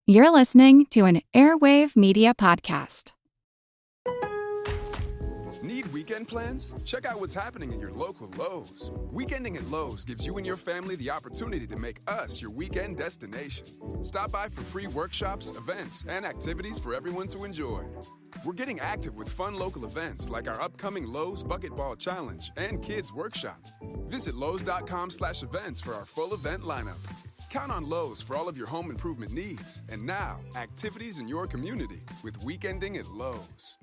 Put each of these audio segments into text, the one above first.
You're listening to an Airwave Media Podcast. Need weekend plans? Check out what's happening at your local Lowe's. Weekending at Lowe's gives you and your family the opportunity to make us your weekend destination. Stop by for free workshops, events, and activities for everyone to enjoy. We're getting active with fun local events like our upcoming Lowe's Bucket Ball Challenge and Kids Workshop. Visit Lowe's.com/events for our full event lineup. Count on Lowe's for all of your home improvement needs. And now, activities in your community with Weekending at Lowe's.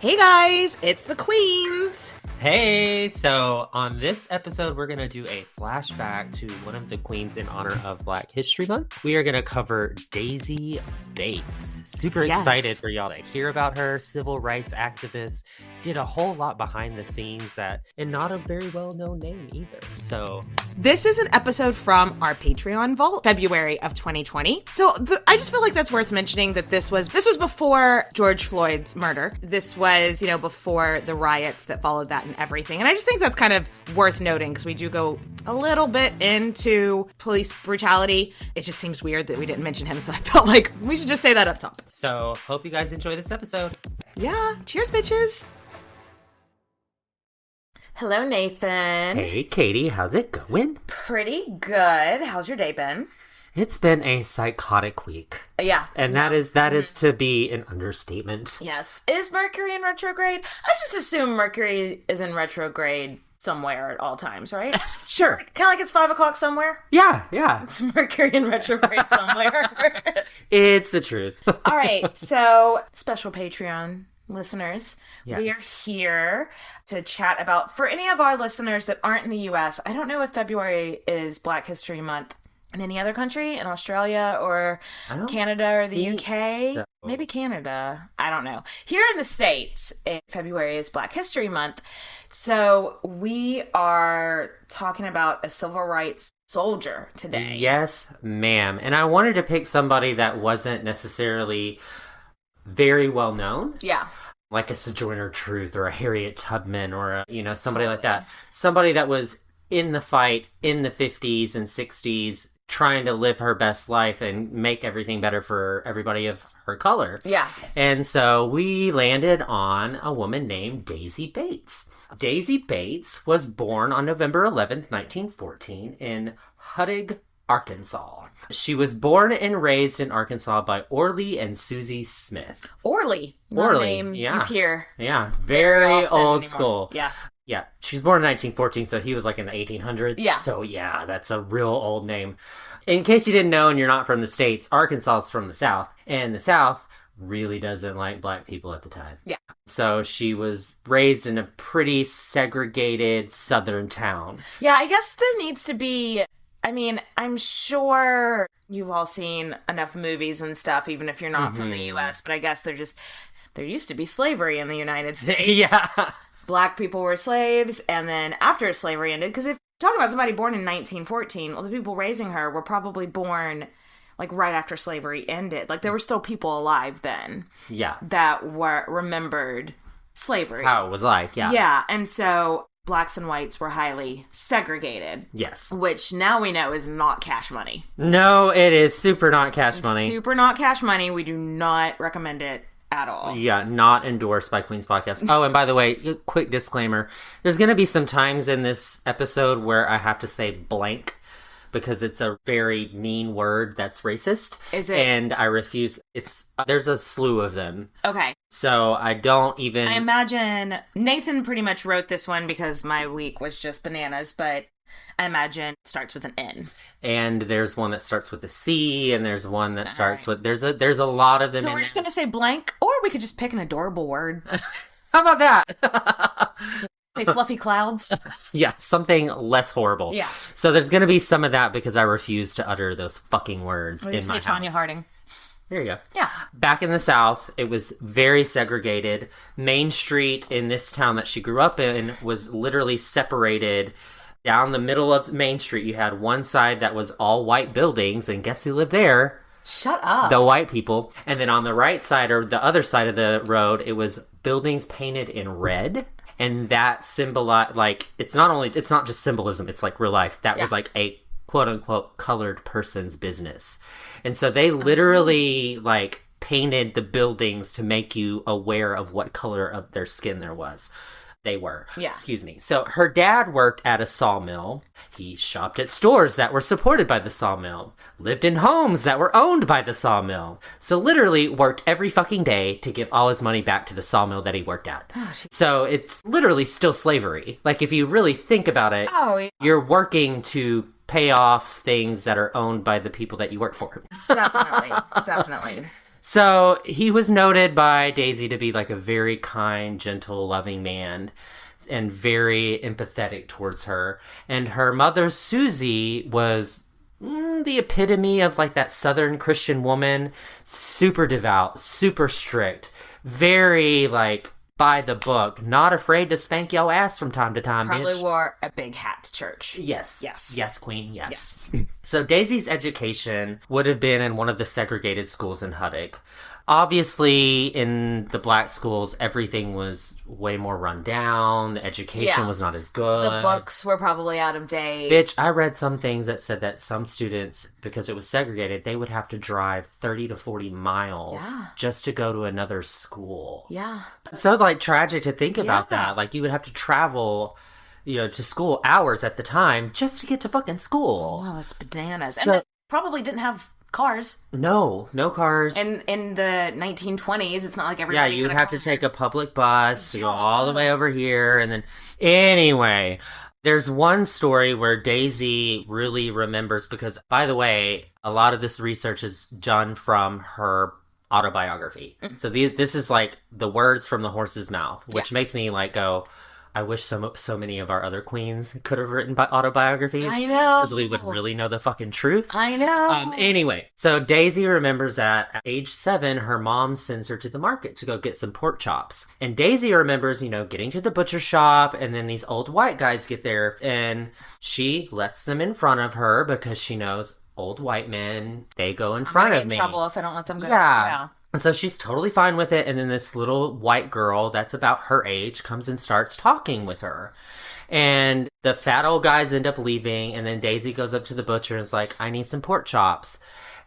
Hey guys, it's the Queens. Hey, so on this episode, we're going to do a flashback to one of the queens in honor of Black History Month. We are going to cover Dasiy Bates. Super excited for y'all to hear about her. Civil rights activist, did a whole lot behind the scenes and not a very well-known name either. So this is an episode from our Patreon vault, February of 2020. So I just feel like that's worth mentioning that this was before George Floyd's murder. This was, before the riots that followed that and everything. And I just think that's kind of worth noting because we do go a little bit into police brutality. It just seems weird that we didn't mention him, so I felt like we should just say that up top. So hope you guys enjoy this episode. Yeah, cheers, bitches. Hello, Nathan. Hey, Katie, how's it going? Pretty good. How's your day been? It's been a psychotic week. Yeah. And that is to be an understatement. Yes. Is Mercury in retrograde? I just assume Mercury is in retrograde somewhere at all times, right? Sure. Kind of like it's 5 o'clock somewhere? Yeah. It's Mercury in retrograde somewhere. It's the truth. All right. So, special Patreon listeners, yes. We are here to chat about, for any of our listeners that aren't in the U.S., I don't know if February is Black History Month in any other country, in Australia or Canada or the UK. So. Maybe Canada. I don't know. Here in the States, February is Black History Month. So we are talking about a civil rights soldier today. Yes, ma'am. And I wanted to pick somebody that wasn't necessarily very well known. Yeah. Like a Sojourner Truth or a Harriet Tubman or somebody like that. Somebody that was in the fight in the 50s and 60s trying to live her best life and make everything better for everybody of her color. Yeah. And so we landed on a woman named Dasiy Bates. Dasiy Bates was born on November 11th, 1914 in Huttig, Arkansas. She was born and raised in Arkansas by Orly and Susie Smith. Orly. Name you hear. Yeah. Very old anymore. School. Yeah. Yeah, she was born in 1914, so he was like in the 1800s. Yeah. So yeah, that's a real old name. In case you didn't know and you're not from the States, Arkansas is from the South. And the South really doesn't like Black people at the time. Yeah. So she was raised in a pretty segregated Southern town. Yeah, I guess there needs to be... I'm sure you've all seen enough movies and stuff, even if you're not from the U.S., but I guess there used to be slavery in the United States. Yeah. Black people were slaves, and then after slavery ended, because if you're talking about somebody born in 1914, well, the people raising her were probably born, like, right after slavery ended. Like, there were still people alive then. Yeah. That remembered slavery. How it was like, yeah. Yeah, and so blacks and whites were highly segregated. Yes. Which now we know is not cash money. No, it is super not cash money. Super not cash money. We do not recommend it at all. Yeah, not endorsed by Queen's Podcast. Oh, and by the way, quick disclaimer. There's going to be some times in this episode where I have to say blank because it's a very mean word that's racist. Is it? And I refuse. There's a slew of them. Okay. So I don't even... I imagine Nathan pretty much wrote this one because my week was just bananas, but I imagine it starts with an N. And there's one that starts with a C, and there's one that starts with... There's a lot of them So we're just going to say blank, or we could just pick an adorable word. How about that? Say fluffy clouds. Yeah, something less horrible. Yeah. So there's going to be some of that because I refuse to utter those fucking words Or in say my Tanya house. Harding. There you go. Yeah. Back in the South, it was very segregated. Main Street in this town that she grew up in was literally separated. Down the middle of Main Street, you had one side that was all white buildings, and guess who lived there? Shut up. The white people. And then on the right side, or the other side of the road, it was buildings painted in red. And that symbolized, like, it's not just symbolism, it's like real life. That was like a quote unquote colored person's business. And so they literally like painted the buildings to make you aware of what color of their skin there was. They were. Yeah. Excuse me. So her dad worked at a sawmill. He shopped at stores that were supported by the sawmill, lived in homes that were owned by the sawmill. So literally worked every fucking day to give all his money back to the sawmill that he worked at. So it's literally still slavery. Like if you really think about it, you're working to pay off things that are owned by the people that you work for. Definitely. So he was noted by Dasiy to be like a very kind, gentle, loving man and very empathetic towards her. And her mother, Susie, was the epitome of like that Southern Christian woman, super devout, super strict, very like by the book, not afraid to spank your ass from time to time. Probably bitch. wore a big hat to church. Yes. Yes. Yes, queen. Yes. So Daisy's education would have been in one of the segregated schools in Huddock. Obviously, in the black schools, everything was way more run down. The education was not as good. The books were probably out of date. Bitch, I read some things that said that some students, because it was segregated, they would have to drive 30 to 40 miles just to go to another school. Yeah. So, like, tragic to think about that. Like, you would have to travel, to school hours at the time just to get to fucking school. Wow, that's bananas. So, and they probably didn't have cars. No cars. And in the 1920s, it's not like everybody. Yeah, you'd have to take a public bus to go all the way over here, and then anyway, there's one story where Daisyy really remembers because, by the way, a lot of this research is done from her autobiography. So this is like the words from the horse's mouth, which makes me like go, I wish so many of our other queens could have written autobiographies. I know. Because we would really know the fucking truth. I know. Anyway, so Daisyy remembers that at age 7, her mom sends her to the market to go get some pork chops. And Daisyy remembers, getting to the butcher shop, and then these old white guys get there, and she lets them in front of her because she knows old white men, they go in front of me. I'm in trouble if I don't let them go. Yeah. And so she's totally fine with it. And then this little white girl that's about her age comes and starts talking with her. And the fat old guys end up leaving. And then Daisyy goes up to the butcher and is like, I need some pork chops.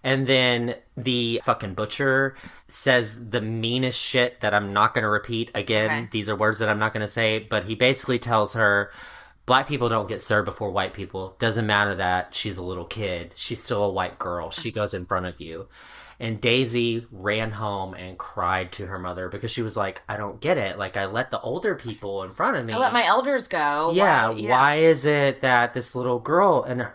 And then the fucking butcher says the meanest shit that I'm not going to repeat. Again, Okay. These are words that I'm not going to say. But he basically tells her, black people don't get served before white people. Doesn't matter that she's a little kid. She's still a white girl. She goes in front of you. And Daisyy ran home and cried to her mother because she was like, I don't get it. Like, I let the older people in front of me. I let my elders go. Yeah, why is it that this little girl and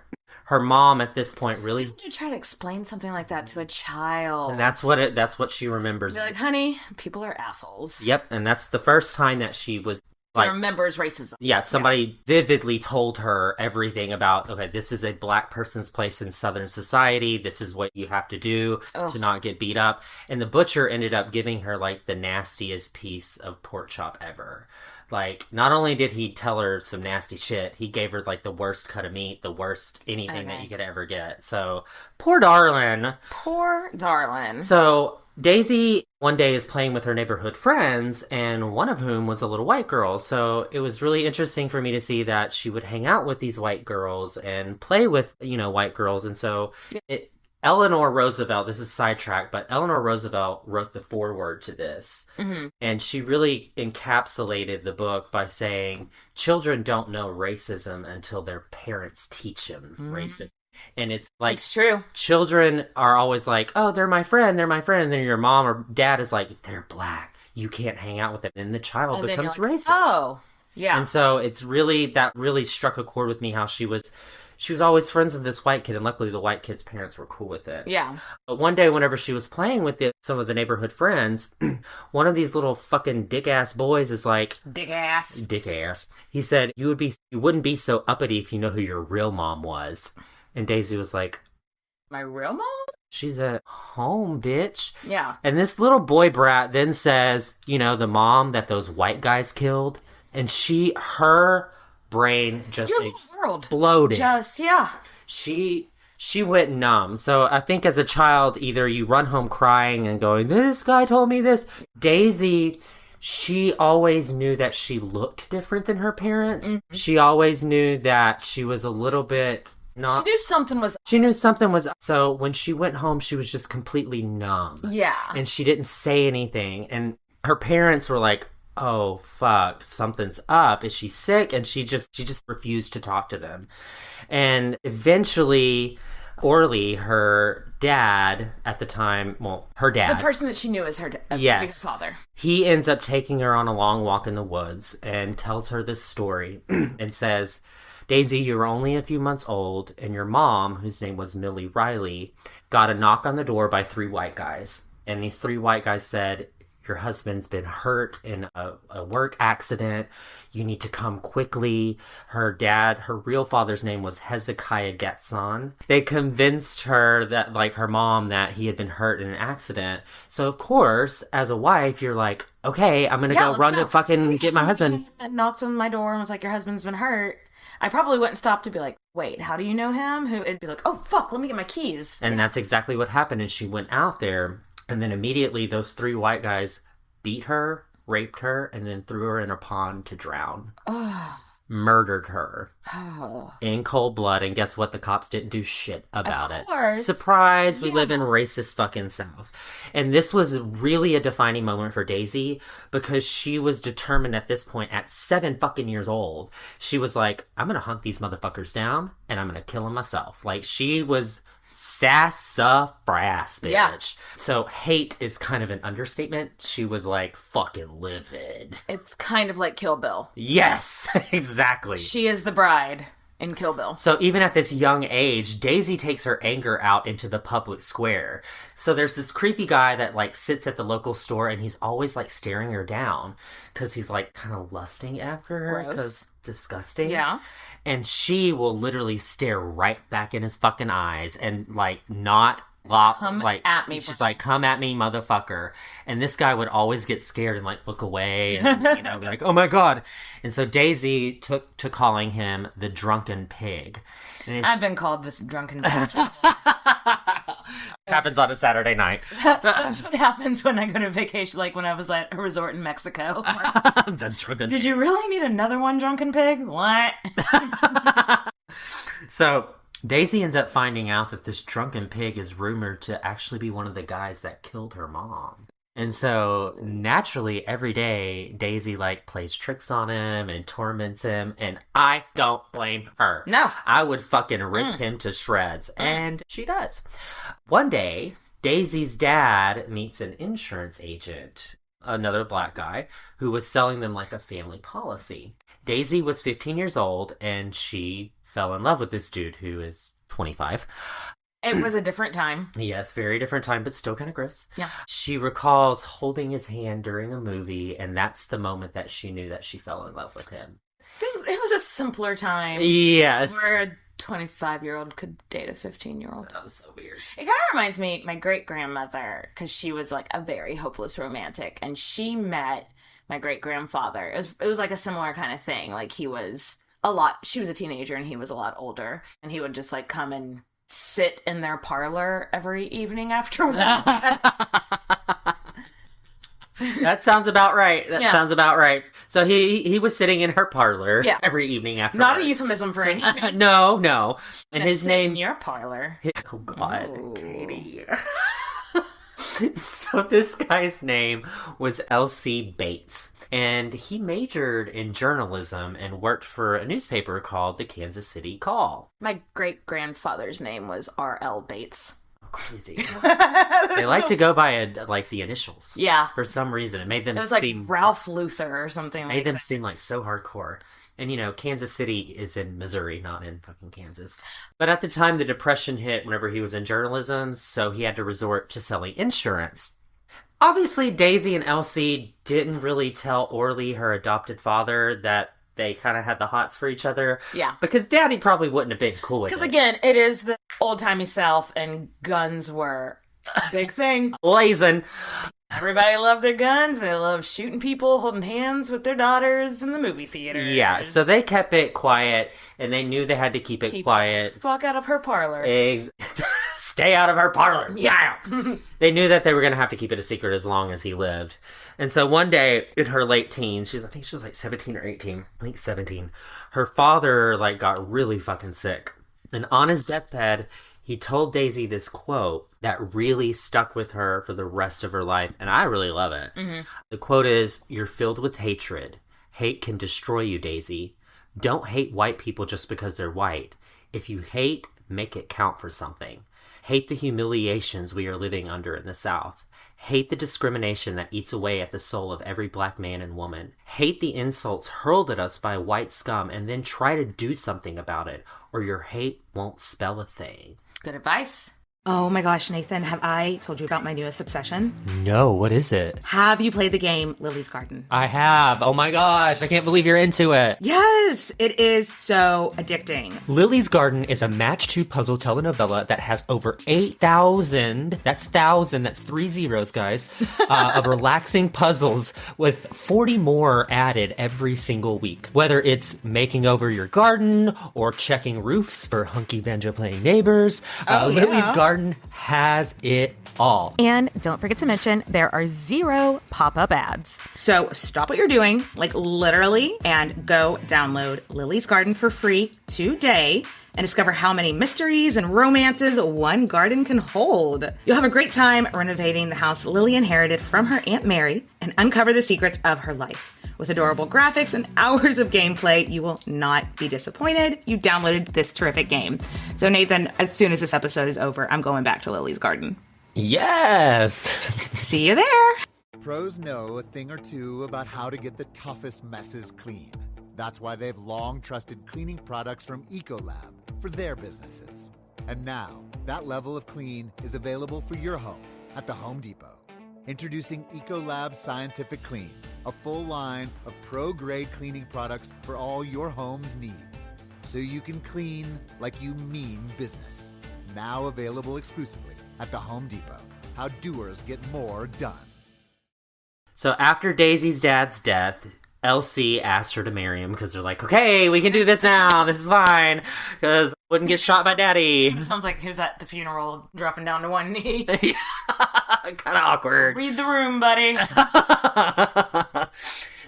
her mom at this point really... You try to explain something like that to a child. And that's what she remembers. Be like, honey, people are assholes. Yep, and that's the first time that she was... like, remembers racism. Yeah, somebody vividly told her everything about, okay, this is a black person's place in Southern society. This is what you have to do to not get beat up. And the butcher ended up giving her, like, the nastiest piece of pork chop ever. Like, not only did he tell her some nasty shit, he gave her, like, the worst cut of meat, the worst anything that you could ever get. So, poor darling. Poor darling. So... Daisyy one day is playing with her neighborhood friends, and one of whom was a little white girl. So it was really interesting for me to see that she would hang out with these white girls and play with, white girls. And so Eleanor Roosevelt, this is sidetrack, but Eleanor Roosevelt wrote the foreword to this. Mm-hmm. And she really encapsulated the book by saying, children don't know racism until their parents teach them racism. And it's like, it's true. Children are always like, oh, they're my friend. And then your mom or dad is like, they're black. You can't hang out with them. And the child becomes like, racist. Oh, yeah. And so that really struck a chord with me how she was always friends with this white kid. And luckily the white kid's parents were cool with it. Yeah. But one day, whenever she was playing with some of the neighborhood friends, one of these little fucking dick-ass boys is like... Dick-ass. He said, you wouldn't be so uppity if you know who your real mom was. And Daisyy was like, my real mom? She's at home, bitch. Yeah. And this little boy brat then says, the mom that those white guys killed. And her brain just exploded. She went numb. So I think as a child, either you run home crying and going, this guy told me this. Daisyy, she always knew that she looked different than her parents. Mm-hmm. She always knew that she was a little bit She knew something was... She knew something was... So when she went home, she was just completely numb. Yeah. And she didn't say anything. And her parents were like, oh, fuck, something's up. Is she sick? And she just refused to talk to them. And eventually... Orly, her dad at the time, her dad. The person that she knew as her yes. father. He ends up taking her on a long walk in the woods and tells her this story and says, Dasiy, you were only a few months old, and your mom, whose name was Millie Riley, got a knock on the door by 3 white guys. And these 3 white guys said, your husband's been hurt in a work accident. You need to come quickly. Her real father's name was Hezekiah Getson. They convinced her that, like, her mom, that he had been hurt in an accident. So, of course, as a wife, you're like, okay, I'm going to go run to fucking get my husband. Knocked on my door and was like, your husband's been hurt. I probably wouldn't stop to be like, wait, how do you know him? It'd be like, oh, fuck, let me get my keys. And that's exactly what happened. And she went out there. And then immediately those 3 white guys beat her, raped her, and then threw her in a pond to drown. Oh. Murdered her. Oh. In cold blood. And guess what? The cops didn't do shit about it. Of course. Surprise, we live in racist fucking South. And this was really a defining moment for Dasiy because she was determined at this point, at 7 fucking years old, she was like, I'm gonna hunt these motherfuckers down and I'm gonna kill them myself. Like, she was... sassafras, bitch. Yeah. So hate is kind of an understatement. She was like fucking livid. It's kind of like Kill Bill. Yes, exactly. She is the bride in Kill Bill. So even at this young age, Dasiy takes her anger out into the public square. So there's this creepy guy that like sits at the local store and he's always like staring her down because he's like kind of lusting after her. Because disgusting. Yeah. And she will literally stare right back in his fucking eyes and, like, not come at me. She's like, come at me, motherfucker. And this guy would always get scared and, like, look away and, you know, be like, oh, my God. And so Dasiy took to calling him the drunken pig. I've been called this drunken pig. Happens on a Saturday night. That's what happens when I go to vacation, like when I was at a resort in Mexico. The drunken Did you really need another one, drunken pig? What? So Dasiy ends up finding out that this drunken pig is rumored to actually be one of the guys that killed her mom. And so, naturally, every day, Dasiy, like, plays tricks on him and torments him, and I don't blame her. No. I would fucking rip him to shreds, and she does. One day, Daisy's dad meets an insurance agent, another black guy, who was selling them, like, a family policy. Dasiy was 15 years old, and she fell in love with this dude who is 25. It was a different time. Yes, very different time, but still kind of gross. Yeah. She recalls holding his hand during a movie, and that's the moment that she knew that she fell in love with him. It was a simpler time. Yes. Where a 25-year-old could date a 15-year-old. That was so weird. It kind of reminds me, my great-grandmother, because she was like a very hopeless romantic, and she met my great-grandfather. It was like a similar kind of thing. Like, she was a teenager, and he was a lot older, and he would just like come and sit in their parlor every evening after work. That sounds about right. Sounds about right. So he was sitting in her parlor every evening after Not work. a euphemism for anything. No. And his name... in your parlor. Oh, God. Ooh. Katie. So this guy's name was L.C. Bates. And he majored in journalism and worked for a newspaper called the Kansas City Call. My great-grandfather's name was R.L. Bates. Crazy. They like to go by the initials. Yeah. For some reason. It made them seem like Ralph Luther or something made them seem like so hardcore. And, you know, Kansas City is in Missouri, not in fucking Kansas. But at the time, the Depression hit whenever he was in journalism, so he had to resort to selling insurance. Obviously, Dasiy and Elsie didn't really tell Orly, her adopted father, that they kind of had the hots for each other. Yeah. Because Daddy probably wouldn't have been cool with it. Because, again, it is the old-timey South, and guns were a big thing. Blazing. Everybody loved their guns. They loved shooting people, holding hands with their daughters in the movie theater. Yeah, so they kept it quiet, and they knew they had to keep it quiet. Fuck out of her parlor. Stay out of her parlor. Yeah. They knew that they were going to have to keep it a secret as long as he lived. And so one day in her late teens, I think she was like 17 or 18. I think 17. Her father got really fucking sick. And on his deathbed, he told Dasiy this quote that really stuck with her for the rest of her life, and I really love it. Mm-hmm. The quote is, "You're filled with hatred. Hate can destroy you, Dasiy. Don't hate white people just because they're white. If you hate, make it count for something. Hate the humiliations we are living under in the South. Hate the discrimination that eats away at the soul of every black man and woman. Hate the insults hurled at us by white scum and then try to do something about it, or your hate won't spell a thing." Good advice. Oh my gosh, Nathan, have I told you about my newest obsession? No, what is it? Have you played the game Lily's Garden? I have. Oh my gosh, I can't believe you're into it. Yes, it is so addicting. Lily's Garden is a match 2 puzzle telenovela that has over 8,000, that's 3 zeros, guys, of relaxing puzzles with 40 more added every single week. Whether it's making over your garden or checking roofs for hunky banjo playing neighbors, Lily's Garden has it all. And don't forget to mention, there are 0 pop-up ads. So stop what you're doing, like literally, and go download Lily's Garden for free today and discover how many mysteries and romances one garden can hold. You'll have a great time renovating the house Lily inherited from her Aunt Mary and uncover the secrets of her life. With adorable graphics and hours of gameplay, you will not be disappointed. You downloaded this terrific game. So Nathan, as soon as this episode is over, I'm going back to Lily's Garden. Yes! See you there! Pros know a thing or two about how to get the toughest messes clean. That's why they've long trusted cleaning products from Ecolab for their businesses. And now, that level of clean is available for your home at the Home Depot. Introducing Ecolab Scientific Clean, a full line of pro-grade cleaning products for all your home's needs. So you can clean like you mean business. Now available exclusively at the Home Depot. How doers get more done. So after Daisy's dad's death, LC asked her to marry him because they're like, okay, we can do this now. This is fine. Because I wouldn't get shot by daddy. Sounds like who's at the funeral dropping down to one knee. Kind of awkward. Read the room, buddy.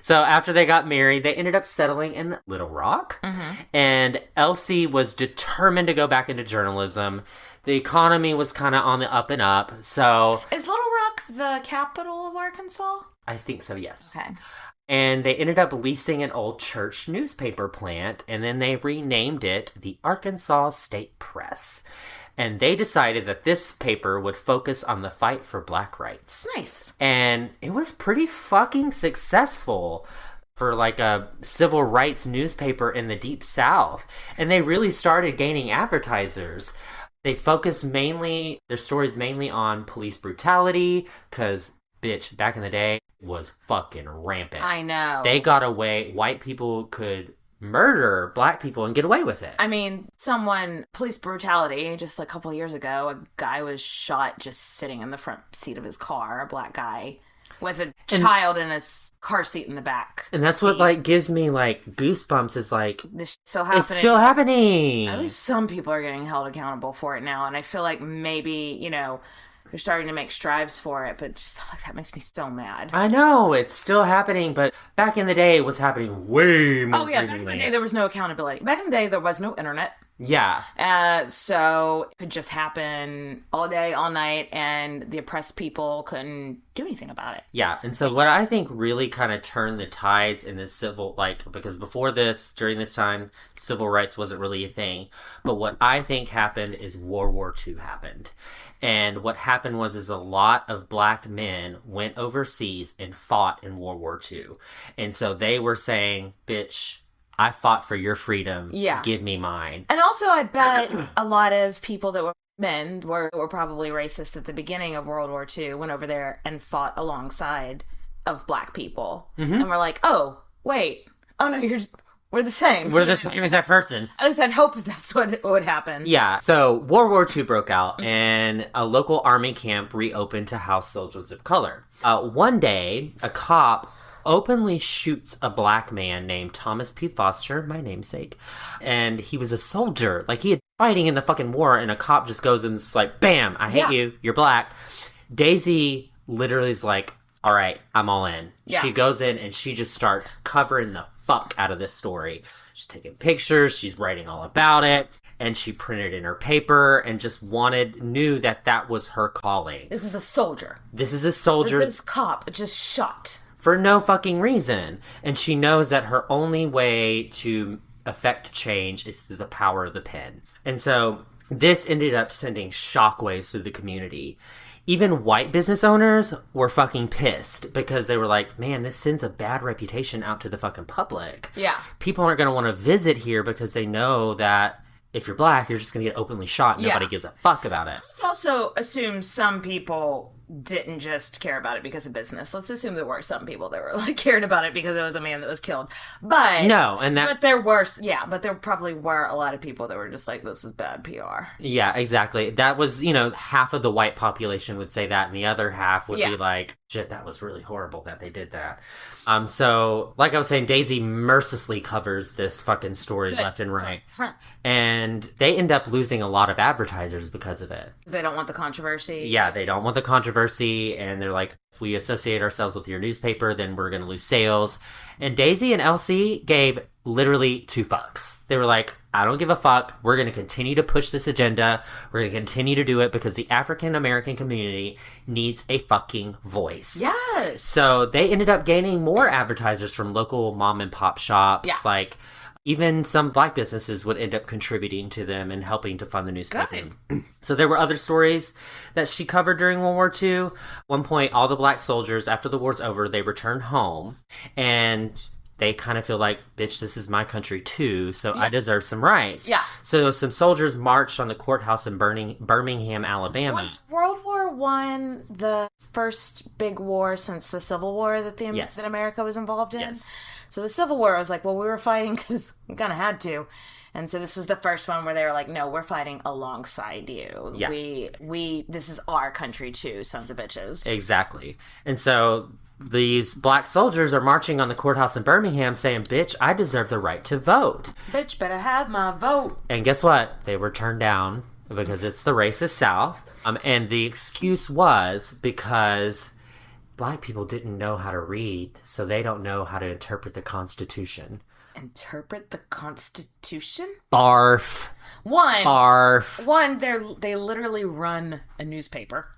So after they got married, they ended up settling in Little Rock. Mm-hmm. And Elsie was determined to go back into journalism. The economy was kind of on the up and up. So is Little Rock the capital of Arkansas? I think so, yes. Okay. And they ended up leasing an old church newspaper plant, and then they renamed it the Arkansas State Press. And they decided that this paper would focus on the fight for black rights. Nice. And it was pretty fucking successful for like a civil rights newspaper in the Deep South. And they really started gaining advertisers. They focused their stories mainly on police brutality, because, bitch, back in the day, was fucking rampant. I know. They got away. White people could murder black people and get away with it. I mean, police brutality, just a couple of years ago, a guy was shot just sitting in the front seat of his car, a black guy, with a child in a car seat in the back. And that's what, gives me, goosebumps is, this still happening. It's still happening. At least some people are getting held accountable for it now, and I feel like maybe, they're starting to make strives for it, but just stuff like that makes me so mad. I know, it's still happening, but back in the day, it was happening way more frequently. Back in the day, there was no accountability. Back in the day, there was no internet. Yeah. So it could just happen all day, all night, and the oppressed people couldn't do anything about it. Yeah, and so what I think really kind of turned the tides in this because before this, during this time, civil rights wasn't really a thing. But what I think happened is World War II happened. And what happened was a lot of black men went overseas and fought in World War II. And so they were saying, bitch, I fought for your freedom. Yeah. Give me mine. And also, I bet a lot of people that were men were probably racist at the beginning of World War II, went over there and fought alongside of black people. Mm-hmm. And were like, oh, wait. Oh, no, we're the same. We're the same as that person. At least I'd hope that's what would happen. Yeah. So World War II broke out, and a local army camp reopened to house soldiers of color. One day, a cop openly shoots a black man named Thomas P. Foster, my namesake, and he was a soldier. He had fighting in the fucking war, and a cop just goes and is like, bam, I hate you, you're black. Daisie literally is like, all right, I'm all in. Yeah. She goes in and she just starts covering the fuck out of this story. She's taking pictures, she's writing all about it, and she printed in her paper and just knew that was her calling. This is a soldier. This cop just shot. For no fucking reason. And she knows that her only way to affect change is through the power of the pen. And so this ended up sending shockwaves through the community. Even white business owners were fucking pissed because they were like, man, this sends a bad reputation out to the fucking public. Yeah. People aren't going to want to visit here because they know that if you're black, you're just going to get openly shot and nobody gives a fuck about it. Let's also assume some people didn't just care about it because of business. Let's assume there were some people that were like caring about it because it was a man that was killed. But there probably were a lot of people that were just like, this is bad PR. Yeah, exactly. That was, half of the white population would say that, and the other half would be like, shit, that was really horrible that they did that. So, like I was saying, Dasiy mercilessly covers this fucking story left and right. And they end up losing a lot of advertisers because of it. They don't want the controversy. Yeah, they don't want the controversy, and they're like, if we associate ourselves with your newspaper, then we're going to lose sales. And Dasiy and LC gave literally 2 fucks. They were like, I don't give a fuck. We're going to continue to push this agenda. We're going to continue to do it because the African American community needs a fucking voice. Yes. So they ended up gaining more advertisers from local mom and pop shops. Yeah. Like, even some black businesses would end up contributing to them and helping to fund the newspaper. So there were other stories that she covered during World War II. At one point, all the black soldiers, after the war's over, they return home and they kind of feel like, bitch, this is my country too, so I deserve some rights. Yeah. So some soldiers marched on the courthouse in Birmingham, Alabama. Was World War I the first big war since the Civil War that that America was involved in? Yes. So the Civil War was like, well, we were fighting because we kind of had to. And so this was the first one where they were like, no, we're fighting alongside you. Yeah. This is our country too, sons of bitches. Exactly. And so these black soldiers are marching on the courthouse in Birmingham saying, bitch, I deserve the right to vote. Bitch, better have my vote. And guess what? They were turned down because it's the racist South. And the excuse was because black people didn't know how to read, so they don't know how to interpret the Constitution. Interpret the Constitution? Barf. Barf. They literally run a newspaper.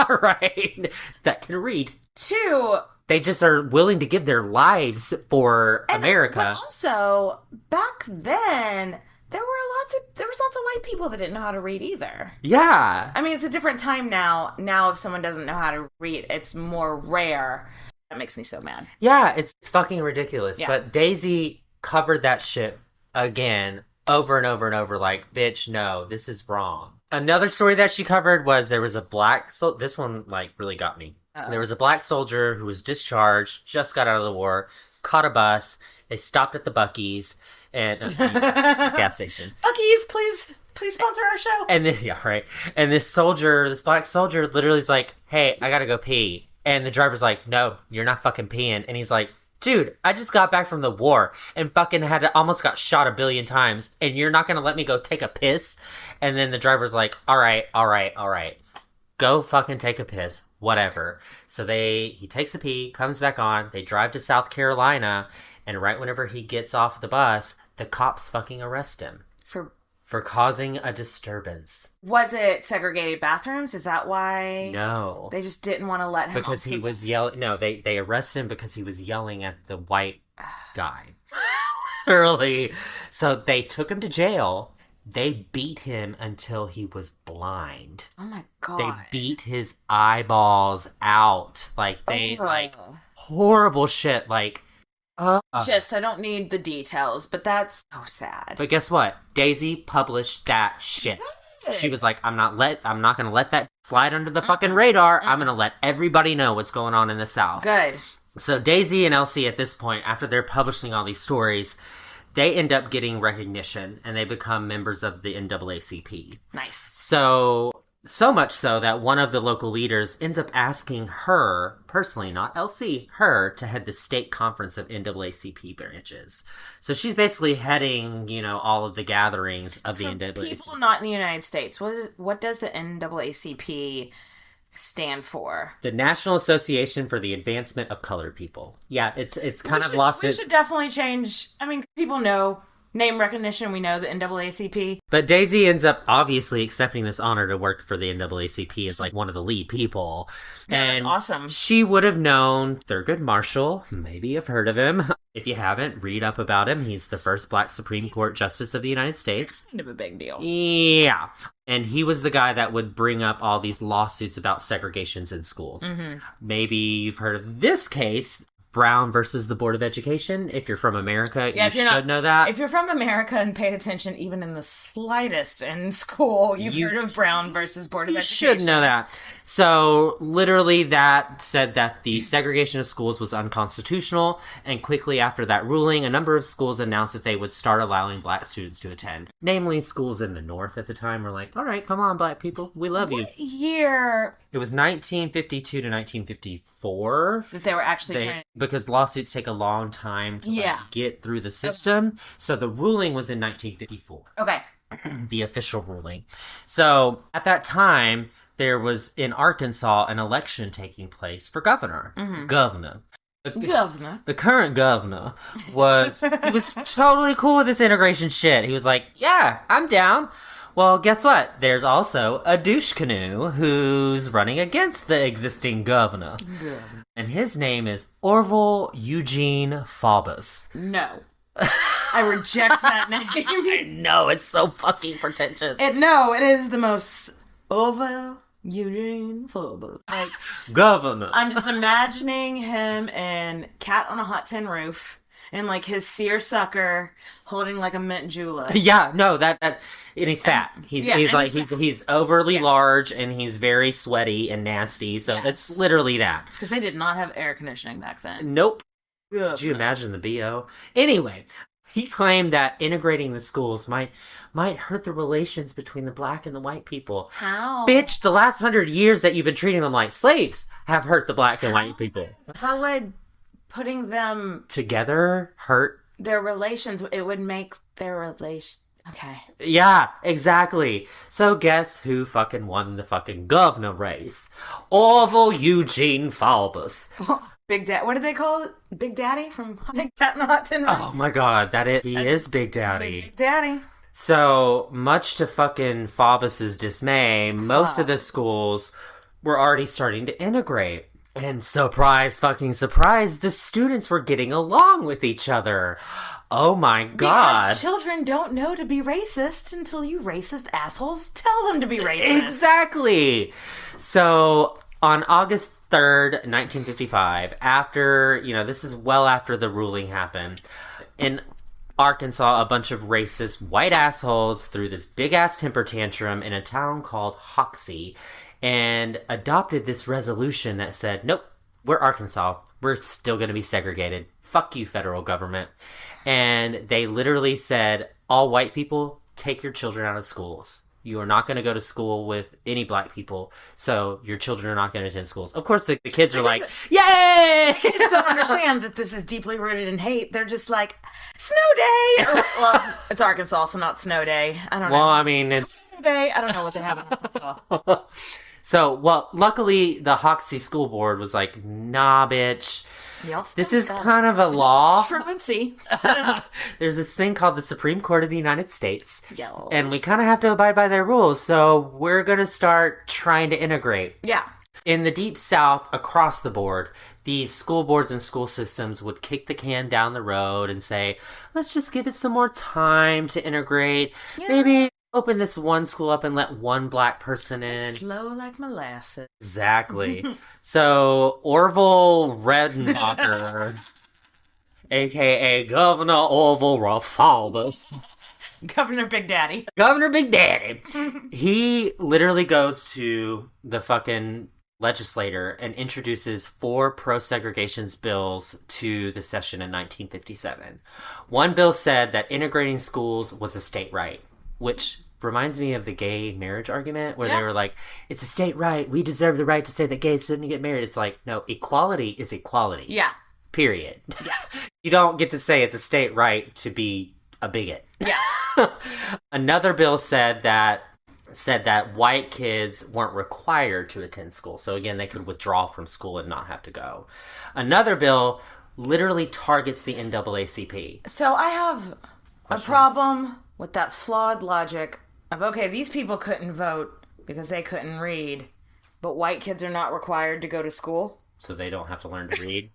Right. That can read. 2, they just are willing to give their lives for America. But also, back then, there was lots of white people that didn't know how to read either. Yeah. I mean, it's a different time now. Now, if someone doesn't know how to read, it's more rare. That makes me so mad. Yeah, it's fucking ridiculous. Yeah. But Dasiy covered that shit again, over and over and over, like, bitch, no, this is wrong. Another story that she covered was there was a black... this one, like, really got me. There was a black soldier who was discharged, just got out of the war, caught a bus. They stopped at the Buc-ee's and gas station. Buc-ee's, please sponsor our show. And then, yeah, right. And this black soldier, literally is like, "Hey, I gotta go pee." And the driver's like, "No, you're not fucking peeing." And he's like, "Dude, I just got back from the war and fucking almost got shot 1 billion times, and you're not gonna let me go take a piss?" And then the driver's like, "All right. Go fucking take a piss." Whatever. So he takes a pee, comes back on, they drive to South Carolina, and right whenever he gets off the bus, the cops fucking arrest him. For causing a disturbance. Was it segregated bathrooms? Is that why? No. They just didn't want to let him because he was yelling. No, they arrested him because he was yelling at the white guy. Literally. So they took him to jail. They beat him until he was blind. Oh my God. They beat his eyeballs out. Like, horrible shit. Like, I don't need the details, but that's so sad. But guess what? Dasiy published that shit. Good. She was like, I'm not gonna let that slide under the fucking radar. I'm gonna let everybody know what's going on in the South. Good. So Dasiy and LC at this point, after they're publishing all these stories, they end up getting recognition, and they become members of the NAACP. Nice. So much so that one of the local leaders ends up asking her, personally, not LC, her, to head the state conference of NAACP branches. So she's basically heading, all of the gatherings of the NAACP. People not in the United States, what does the NAACP stand for? The National Association for the Advancement of Colored People. Yeah, it's kind of lost its... We should definitely change... I mean, people know name recognition. We know the NAACP. But Dasiy ends up obviously accepting this honor to work for the NAACP as like one of the lead people. Yeah, and that's awesome. She would have known Thurgood Marshall. Maybe you've heard of him. If you haven't, read up about him. He's the first Black Supreme Court Justice of the United States. Kind of a big deal. Yeah. And he was the guy that would bring up all these lawsuits about segregations in schools. Mm-hmm. Maybe you've heard of this case, Brown versus the Board of Education. If you're from America, you should know that. If you're from America and paid attention even in the slightest in school, you've heard of Brown versus Board of Education. You should know that. So, literally, that said that the segregation of schools was unconstitutional, and quickly after that ruling, a number of schools announced that they would start allowing Black students to attend. Namely, schools in the North at the time were like, all right, come on, Black people, we love you. What year? It was 1952 to 1954. That they were actually because lawsuits take a long time to get through the system. So the ruling was in 1954. Okay. The official ruling. So at that time, there was in Arkansas an election taking place for governor. Mm-hmm. The current governor was he was totally cool with this integration shit. He was like, yeah, I'm down. Well, guess what? There's also a douche canoe who's running against the existing governor. Yeah. And his name is Orville Eugene Faubus. No. I reject that name. I know, it's so fucking pretentious. It is the most Orville Eugene Faubus. Like, governor. I'm just imagining him in Cat on a Hot Tin Roof. And, like, his seersucker holding, like, a mint julep. Yeah, no, and he's fat. He's overly large, and he's very sweaty and nasty, so it's literally that. Because they did not have air conditioning back then. Nope. Could you imagine the BO? Anyway, he claimed that integrating the schools might hurt the relations between the Black and the white people. How? Bitch, the last 100 years that you've been treating them like slaves have hurt the Black and white people. How would putting them together hurt their relations? It would make their relation. Okay. Yeah, exactly. So guess who fucking won the fucking governor race? Orville Eugene Faubus. Big Daddy. What did they call it? Big Daddy from Cat and Hot Tin Roof? Oh my god, he is Big Daddy. Big Daddy. So, much to fucking Faubus's dismay, most of the schools were already starting to integrate. And surprise, fucking surprise, the students were getting along with each other. Oh my god. Because children don't know to be racist until you racist assholes tell them to be racist. Exactly. So, on August 3rd, 1955, after, this is well after the ruling happened, in Arkansas, a bunch of racist white assholes threw this big-ass temper tantrum in a town called Hoxie, and adopted this resolution that said, nope, we're Arkansas. We're still going to be segregated. Fuck you, federal government. And they literally said, all white people, take your children out of schools. You are not going to go to school with any Black people, so your children are not going to attend schools. Of course, the kids are like, yay! Kids don't understand that this is deeply rooted in hate. They're just like, snow day! Well, it's Arkansas, so not snow day. I don't know. Well, I mean, it's... Snow day? I don't know what they have in Arkansas. So, luckily, the Hoxie School Board was like, nah, bitch. This is kind of a law. Truancy. There's this thing called the Supreme Court of the United States. Yes. And we kind of have to abide by their rules, so we're going to start trying to integrate. Yeah. In the Deep South, across the board, these school boards and school systems would kick the can down the road and say, let's just give it some more time to integrate. Yeah. Maybe open this one school up and let one Black person in. Slow like molasses. Exactly. So, Orville Redenbacher, a.k.a. Governor Orville Faubus. Governor Big Daddy. Governor Big Daddy. He literally goes to the fucking legislator and introduces 4 pro-segregation bills to the session in 1957. One bill said that integrating schools was a state right, which reminds me of the gay marriage argument where they were like, it's a state right. We deserve the right to say that gays shouldn't get married. It's like, no, equality is equality. Yeah. Period. Yeah. You don't get to say it's a state right to be a bigot. Yeah. Another bill said that said that white kids weren't required to attend school. So again, they could withdraw from school and not have to go. Another bill literally targets the NAACP. So I have a problem with that flawed logic of, okay, these people couldn't vote because they couldn't read, but white kids are not required to go to school. So they don't have to learn to read.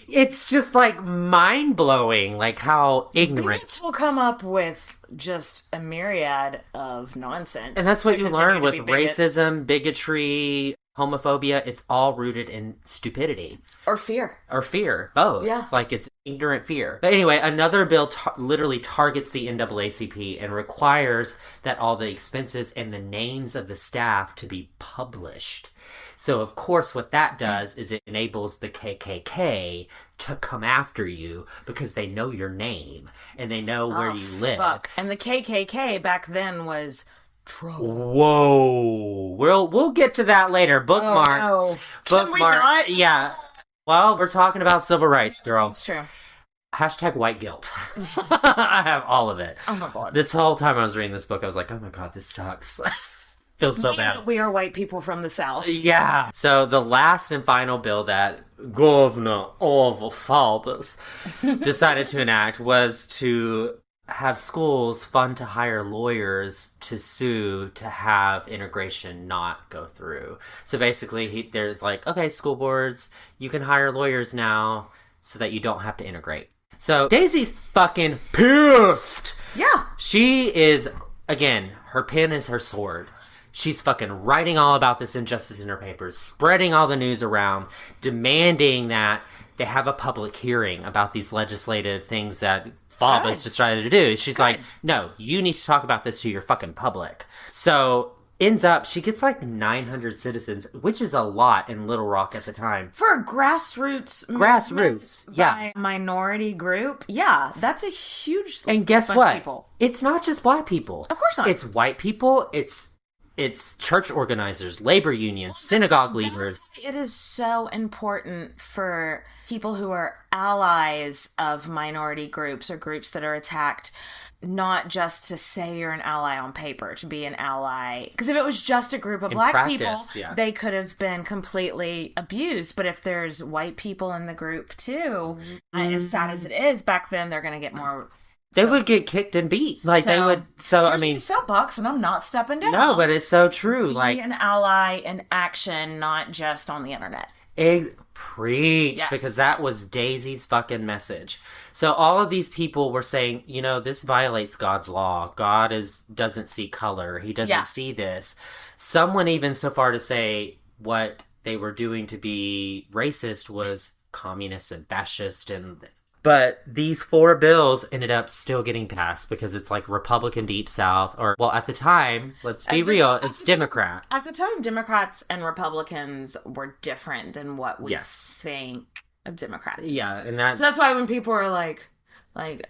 It's just like mind-blowing, like how ignorant. Bigots will come up with just a myriad of nonsense. And that's what you learn with racism, bigotry, homophobia. It's all rooted in stupidity. Or fear. Or fear, both. Yeah. Like it's ignorant fear. But anyway, another bill literally targets the NAACP and requires that all the expenses and the names of the staff to be published. So, of course, what that does is it enables the KKK to come after you because they know your name and they know where you live. Fuck. And the KKK back then was trouble. Whoa. We'll get to that later. Bookmark. Oh, no. Bookmark. Can we not? Yeah. Well, we're talking about civil rights, girl. It's true. Hashtag white guilt. I have all of it. Oh, my God. This whole time I was reading this book, I was like, oh, my God, this sucks. Feels so bad. We are white people from the South. Yeah. So the last and final bill that Governor of Falbus decided to enact was to have schools fund to hire lawyers to sue to have integration not go through. So basically, there's like, okay, school boards, you can hire lawyers now so that you don't have to integrate. So Daisy's fucking pissed. Yeah. She is, again, her pen is her sword. She's fucking writing all about this injustice in her papers, spreading all the news around, demanding that they have a public hearing about these legislative things that Falbus decided to do. She's like, no, you need to talk about this to your fucking public. So ends up, she gets like 900 citizens, which is a lot in Little Rock at the time. For a grassroots, yeah, minority group, yeah, that's a huge. And guess bunch what? Of people. It's not just black people. Of course not. It's white people. It's church organizers, labor unions, synagogue leaders. It is so important for people who are allies of minority groups or groups that are attacked, not just to say you're an ally on paper, to be an ally. Because if it was just a group of black people, they could have been completely abused. But if there's white people in the group too, as sad as it is, back then they're going to get more... They would get kicked and beat. Like, they would... So, I mean... soapbox, and I'm not stepping down. No, but it's so true. Be an ally in action, not just on the internet. Preach. Yes. Because that was Daisy's fucking message. So all of these people were saying, you know, this violates God's law. God doesn't see color. He doesn't see this. Some went even so far to say what they were doing to be racist was communist and fascist and... But these 4 bills ended up still getting passed because it's like Republican Deep South, or, well, at the time, let's be real, it's Democrat. At the time, Democrats and Republicans were different than what we think of Democrats. Yeah, and so that's why when people are like,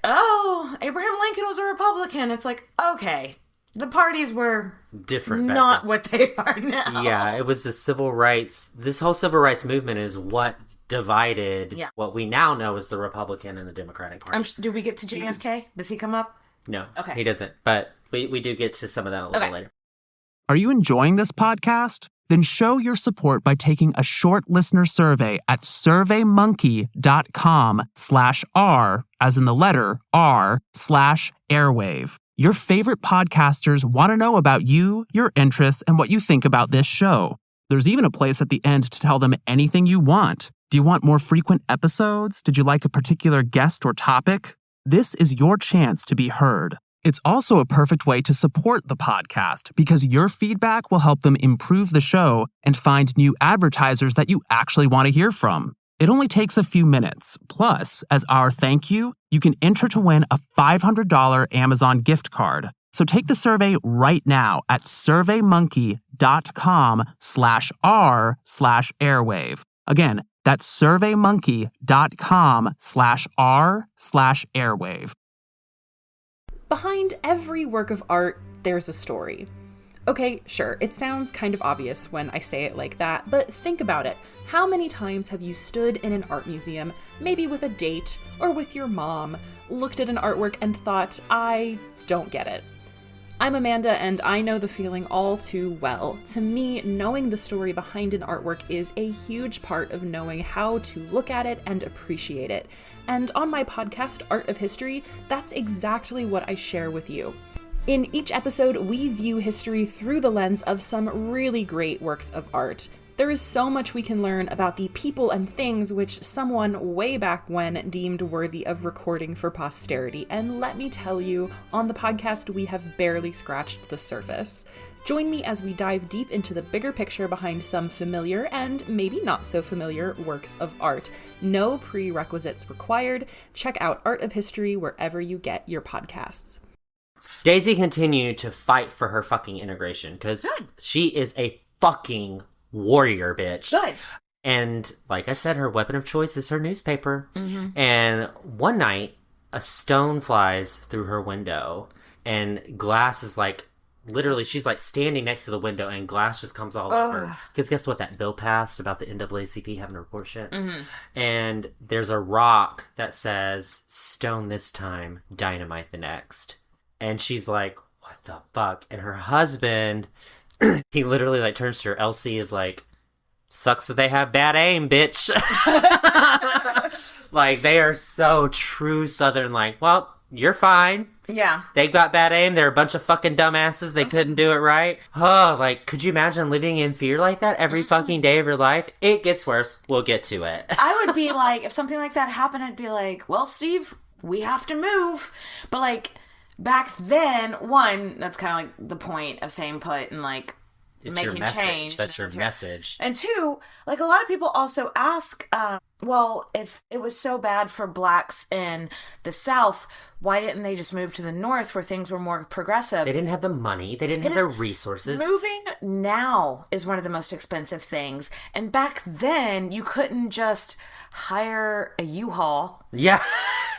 oh, Abraham Lincoln was a Republican, it's like, okay, the parties were different, not what they are now. Yeah, it was the civil rights. This whole civil rights movement is what divided what we now know as the Republican and the Democratic Party. Do we get to JFK? Does he come up? No, he doesn't. But we do get to some of that a little later. Are you enjoying this podcast? Then show your support by taking a short listener survey at surveymonkey.com/R, as in the letter R/airwave. Your favorite podcasters want to know about you, your interests, and what you think about this show. There's even a place at the end to tell them anything you want. Do you want more frequent episodes? Did you like a particular guest or topic? This is your chance to be heard. It's also a perfect way to support the podcast because your feedback will help them improve the show and find new advertisers that you actually want to hear from. It only takes a few minutes. Plus, as our thank you, you can enter to win a $500 Amazon gift card. So take the survey right now at surveymonkey.com/R/airwave. Again, that's surveymonkey.com/R/airwave. Behind every work of art, there's a story. Okay, sure, it sounds kind of obvious when I say it like that, but think about it. How many times have you stood in an art museum, maybe with a date or with your mom, looked at an artwork and thought, I don't get it? I'm Amanda, and I know the feeling all too well. To me, knowing the story behind an artwork is a huge part of knowing how to look at it and appreciate it. And on my podcast, Art of History, that's exactly what I share with you. In each episode, we view history through the lens of some really great works of art. There is so much we can learn about the people and things which someone way back when deemed worthy of recording for posterity, and let me tell you, on the podcast we have barely scratched the surface. Join me as we dive deep into the bigger picture behind some familiar and maybe not so familiar works of art. No prerequisites required. Check out Art of History wherever you get your podcasts. Dasiy continued to fight for her fucking integration because she is a fucking warrior, bitch. Good. And like I said, her weapon of choice is her newspaper. Mm-hmm. And one night, a stone flies through her window, and glass is like, literally, she's like standing next to the window, and glass just comes all over. Because guess what? That bill passed about the NAACP having to report shit. Mm-hmm. And there's a rock that says, "Stone this time, dynamite the next." And she's like, what the fuck? And her husband, he literally like turns to her. Elsie is like, sucks that they have bad aim, bitch. Like, they are so true Southern, like, well, you're fine. Yeah. They got bad aim. They're a bunch of fucking dumbasses. They couldn't do it right. Oh, like, could you imagine living in fear like that every fucking day of your life? It gets worse. We'll get to it. I would be like, if something like that happened, I'd be like, well, Steve, we have to move. But like, back then, one, that's kind of like the point of staying put and like It's making your message. change. That's your message. And two, like a lot of people also ask, well, if it was so bad for blacks in the South, why didn't they just move to the North where things were more progressive? They didn't have the money. They didn't have the resources. Moving now is one of the most expensive things. And back then, you couldn't just hire a U-Haul. Yeah,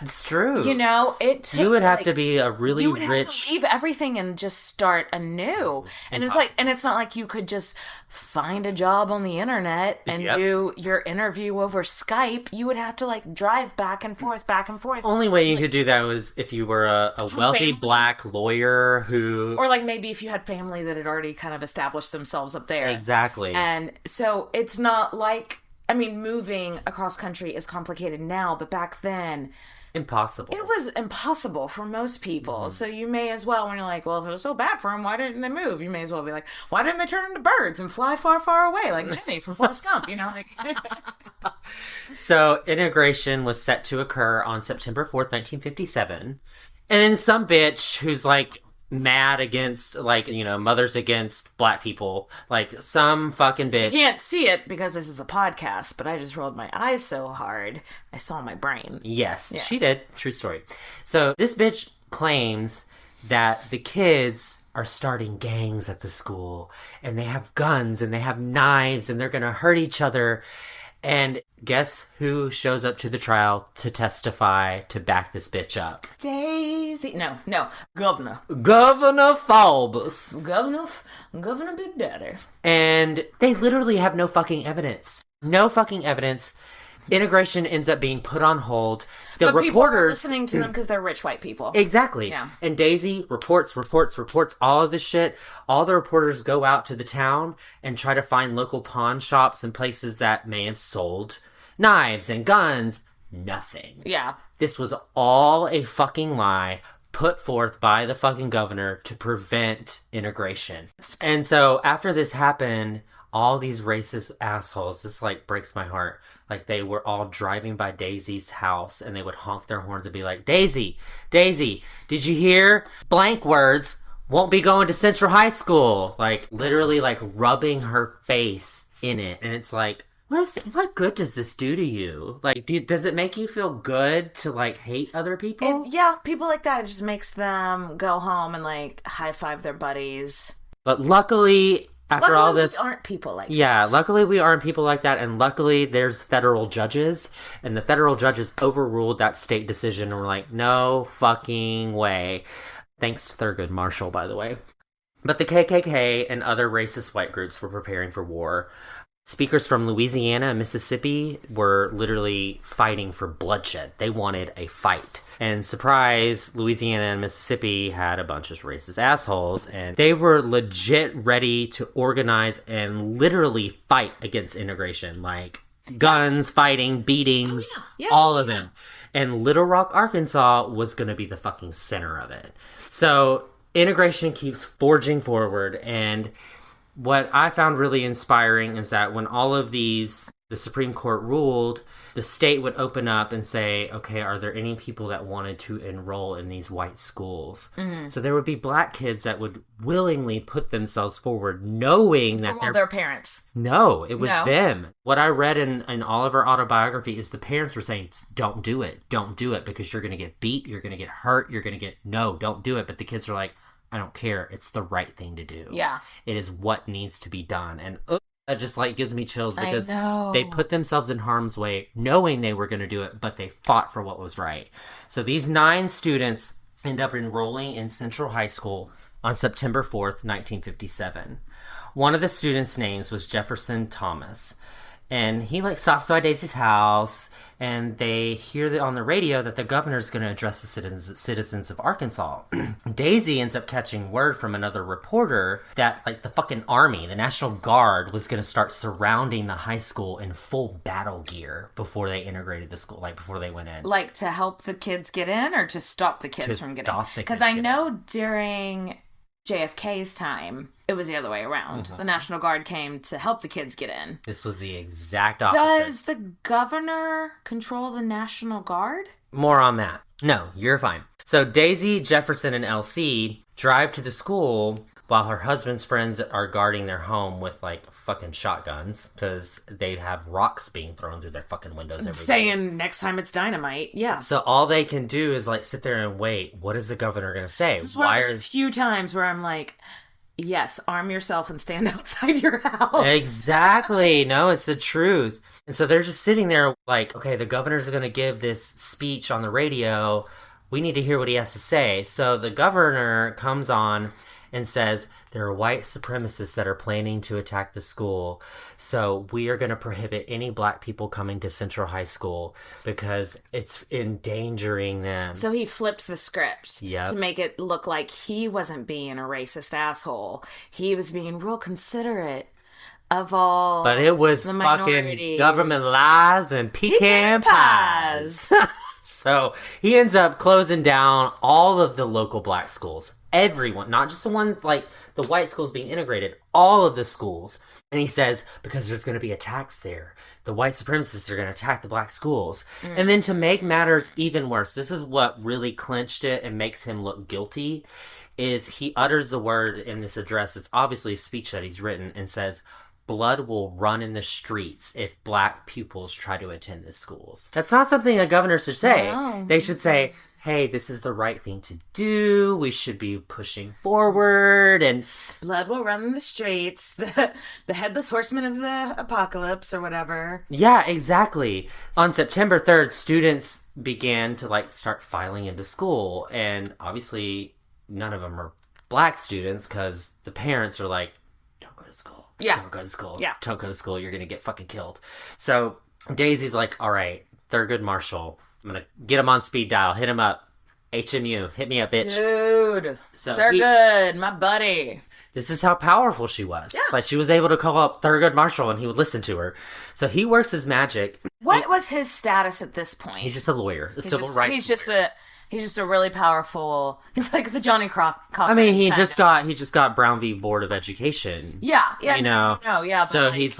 it's true. You know, it took, you would have to be a really you would have rich. to leave everything and just start anew. And it's like, and it's not like you could just find a job on the internet and do your interview over Skype. You would have to like drive back and forth, back and forth. Only way you could do that was if you were a wealthy black lawyer who, or like maybe if you had family that had already kind of established themselves up there. Exactly. And so it's not like, I mean, moving across country is complicated now, but back then, impossible. it was impossible for most people. Mm-hmm. So you may as well, when you're like, well, if it was so bad for them, why didn't they move? You may as well be like, why didn't they turn into birds and fly far, far away like Jenny from Forrest Gump, you know? Like, So integration was set to occur on September 4th, 1957. And then some bitch who's like mad against, like, you know, mothers against black people, like some fucking bitch. you can't see it because this is a podcast, but I just rolled my eyes so hard, I saw my brain. Yes, she did. True story. So this bitch claims that the kids are starting gangs at the school, and they have guns, and they have knives, and they're gonna hurt each other. And guess who shows up to the trial to testify to back this bitch up? Dasiy. No. Governor Falbus. Governor Big Daddy. And they literally have no fucking evidence. No fucking evidence. Integration ends up being put on hold. The But people are reporters listening to them because they're rich white people. Exactly. Yeah. And Dasiy reports all of this shit. All the reporters go out to the town and try to find local pawn shops and places that may have sold knives and guns. Nothing. Yeah. This was all a fucking lie put forth by the fucking governor to prevent integration. And so after this happened, all these racist assholes, this like breaks my heart. Like, they were all driving by Dasy's house, and they would honk their horns and be like, Dasiy, did you hear? Blank words won't be going to Central High School. Like, literally, like, rubbing her face in it. And it's like, what good does this do to you? Like, does it make you feel good to, like, hate other people? Yeah, people like that, it just makes them go home and, like, high-five their buddies. But luckily, after all this, we aren't people like yeah, that. luckily we aren't people like that, and luckily there's federal judges, and the federal judges overruled that state decision and were like, no fucking way. Thanks to Thurgood Marshall, by the way. But the KKK and other racist white groups were preparing for war. Speakers from Louisiana and Mississippi were literally fighting for bloodshed. They wanted a fight. And surprise, Louisiana and Mississippi had a bunch of racist assholes, and they were legit ready to organize and literally fight against integration. Like guns, fighting, beatings, all of them. And Little Rock, Arkansas was going to be the fucking center of it. So integration keeps forging forward, and what I found really inspiring is that when all of these, the Supreme Court ruled, the state would open up and say, okay, are there any people that wanted to enroll in these white schools? Mm-hmm. So there would be black kids that would willingly put themselves forward, knowing that their parents. No, it was them. What I read in all of our autobiography is the parents were saying, don't do it, because you're going to get beat, you're going to get hurt, you're going to get, no, don't do it. But the kids are like, I don't care. It's the right thing to do. Yeah. It is what needs to be done. And that just like gives me chills because they put themselves in harm's way knowing they were going to do it, but they fought for what was right. So these 9 students end up enrolling in Central High School on September 4th, 1957. One of the students' names was Jefferson Thomas. And he like stops by Daisy's house, and they hear on the radio that the governor's going to address the citizens of Arkansas. Daisyy ends up catching word from another reporter that like the fucking army, the National Guard, was going to start surrounding the high school in full battle gear before they integrated the school, like before they went in. Like to help the kids get in, or to stop the kids from getting in? Because I know during JFK's time, it was the other way around. Mm-hmm. The National Guard came to help the kids get in. This was the exact opposite. Does the governor control the National Guard? More on that. No, you're fine. So Daisyy, Jefferson, and LC drive to the school while her husband's friends are guarding their home with like fucking shotguns because they have rocks being thrown through their fucking windows every day. Saying next time it's dynamite. Yeah. So all they can do is like sit there and wait. What is the governor going to say? This is one of the few times where I'm like, yes, arm yourself and stand outside your house. Exactly. No, it's the truth. And so they're just sitting there like, okay, the governor's going to give this speech on the radio. We need to hear what he has to say. So the governor comes on and says, there are white supremacists that are planning to attack the school. So we are going to prohibit any black people coming to Central High School because it's endangering them. So he flipped the script to make it look like he wasn't being a racist asshole. He was being real considerate of all But it was the fucking minorities. Government lies and pecan pies. So he ends up closing down all of the local black schools. Everyone, not just the ones like the white schools being integrated, all of the schools. And he says, because there's going to be attacks there. The white supremacists are going to attack the black schools. And then to make matters even worse, this is what really clinched it and makes him look guilty, is he utters the word in this address. It's obviously a speech that he's written, and says, blood will run in the streets if black pupils try to attend the schools. That's not something a governor should say. No. They should say, hey, this is the right thing to do. We should be pushing forward. And blood will run in the streets. The headless horseman of the apocalypse or whatever. Yeah, exactly. On September 3rd, students began to like start filing into school. And obviously none of them are black students because the parents are like, don't go to school. Yeah. Don't go to school. Yeah. Don't go to school. You're going to get fucking killed. So Daisyy's like, all right, Thurgood Marshall, I'm going to get him on speed dial. Hit him up. HMU. Hit me up, bitch. Dude. So Thurgood, my buddy. This is how powerful she was. Yeah. Like, she was able to call up Thurgood Marshall and he would listen to her. So he works his magic. What was his status at this point? He's just a lawyer. A civil rights lawyer. He's just a really powerful. He's like the Johnny Cochran. I mean, he just got Brown v. Board of Education. Yeah. You know. No, yeah. So he's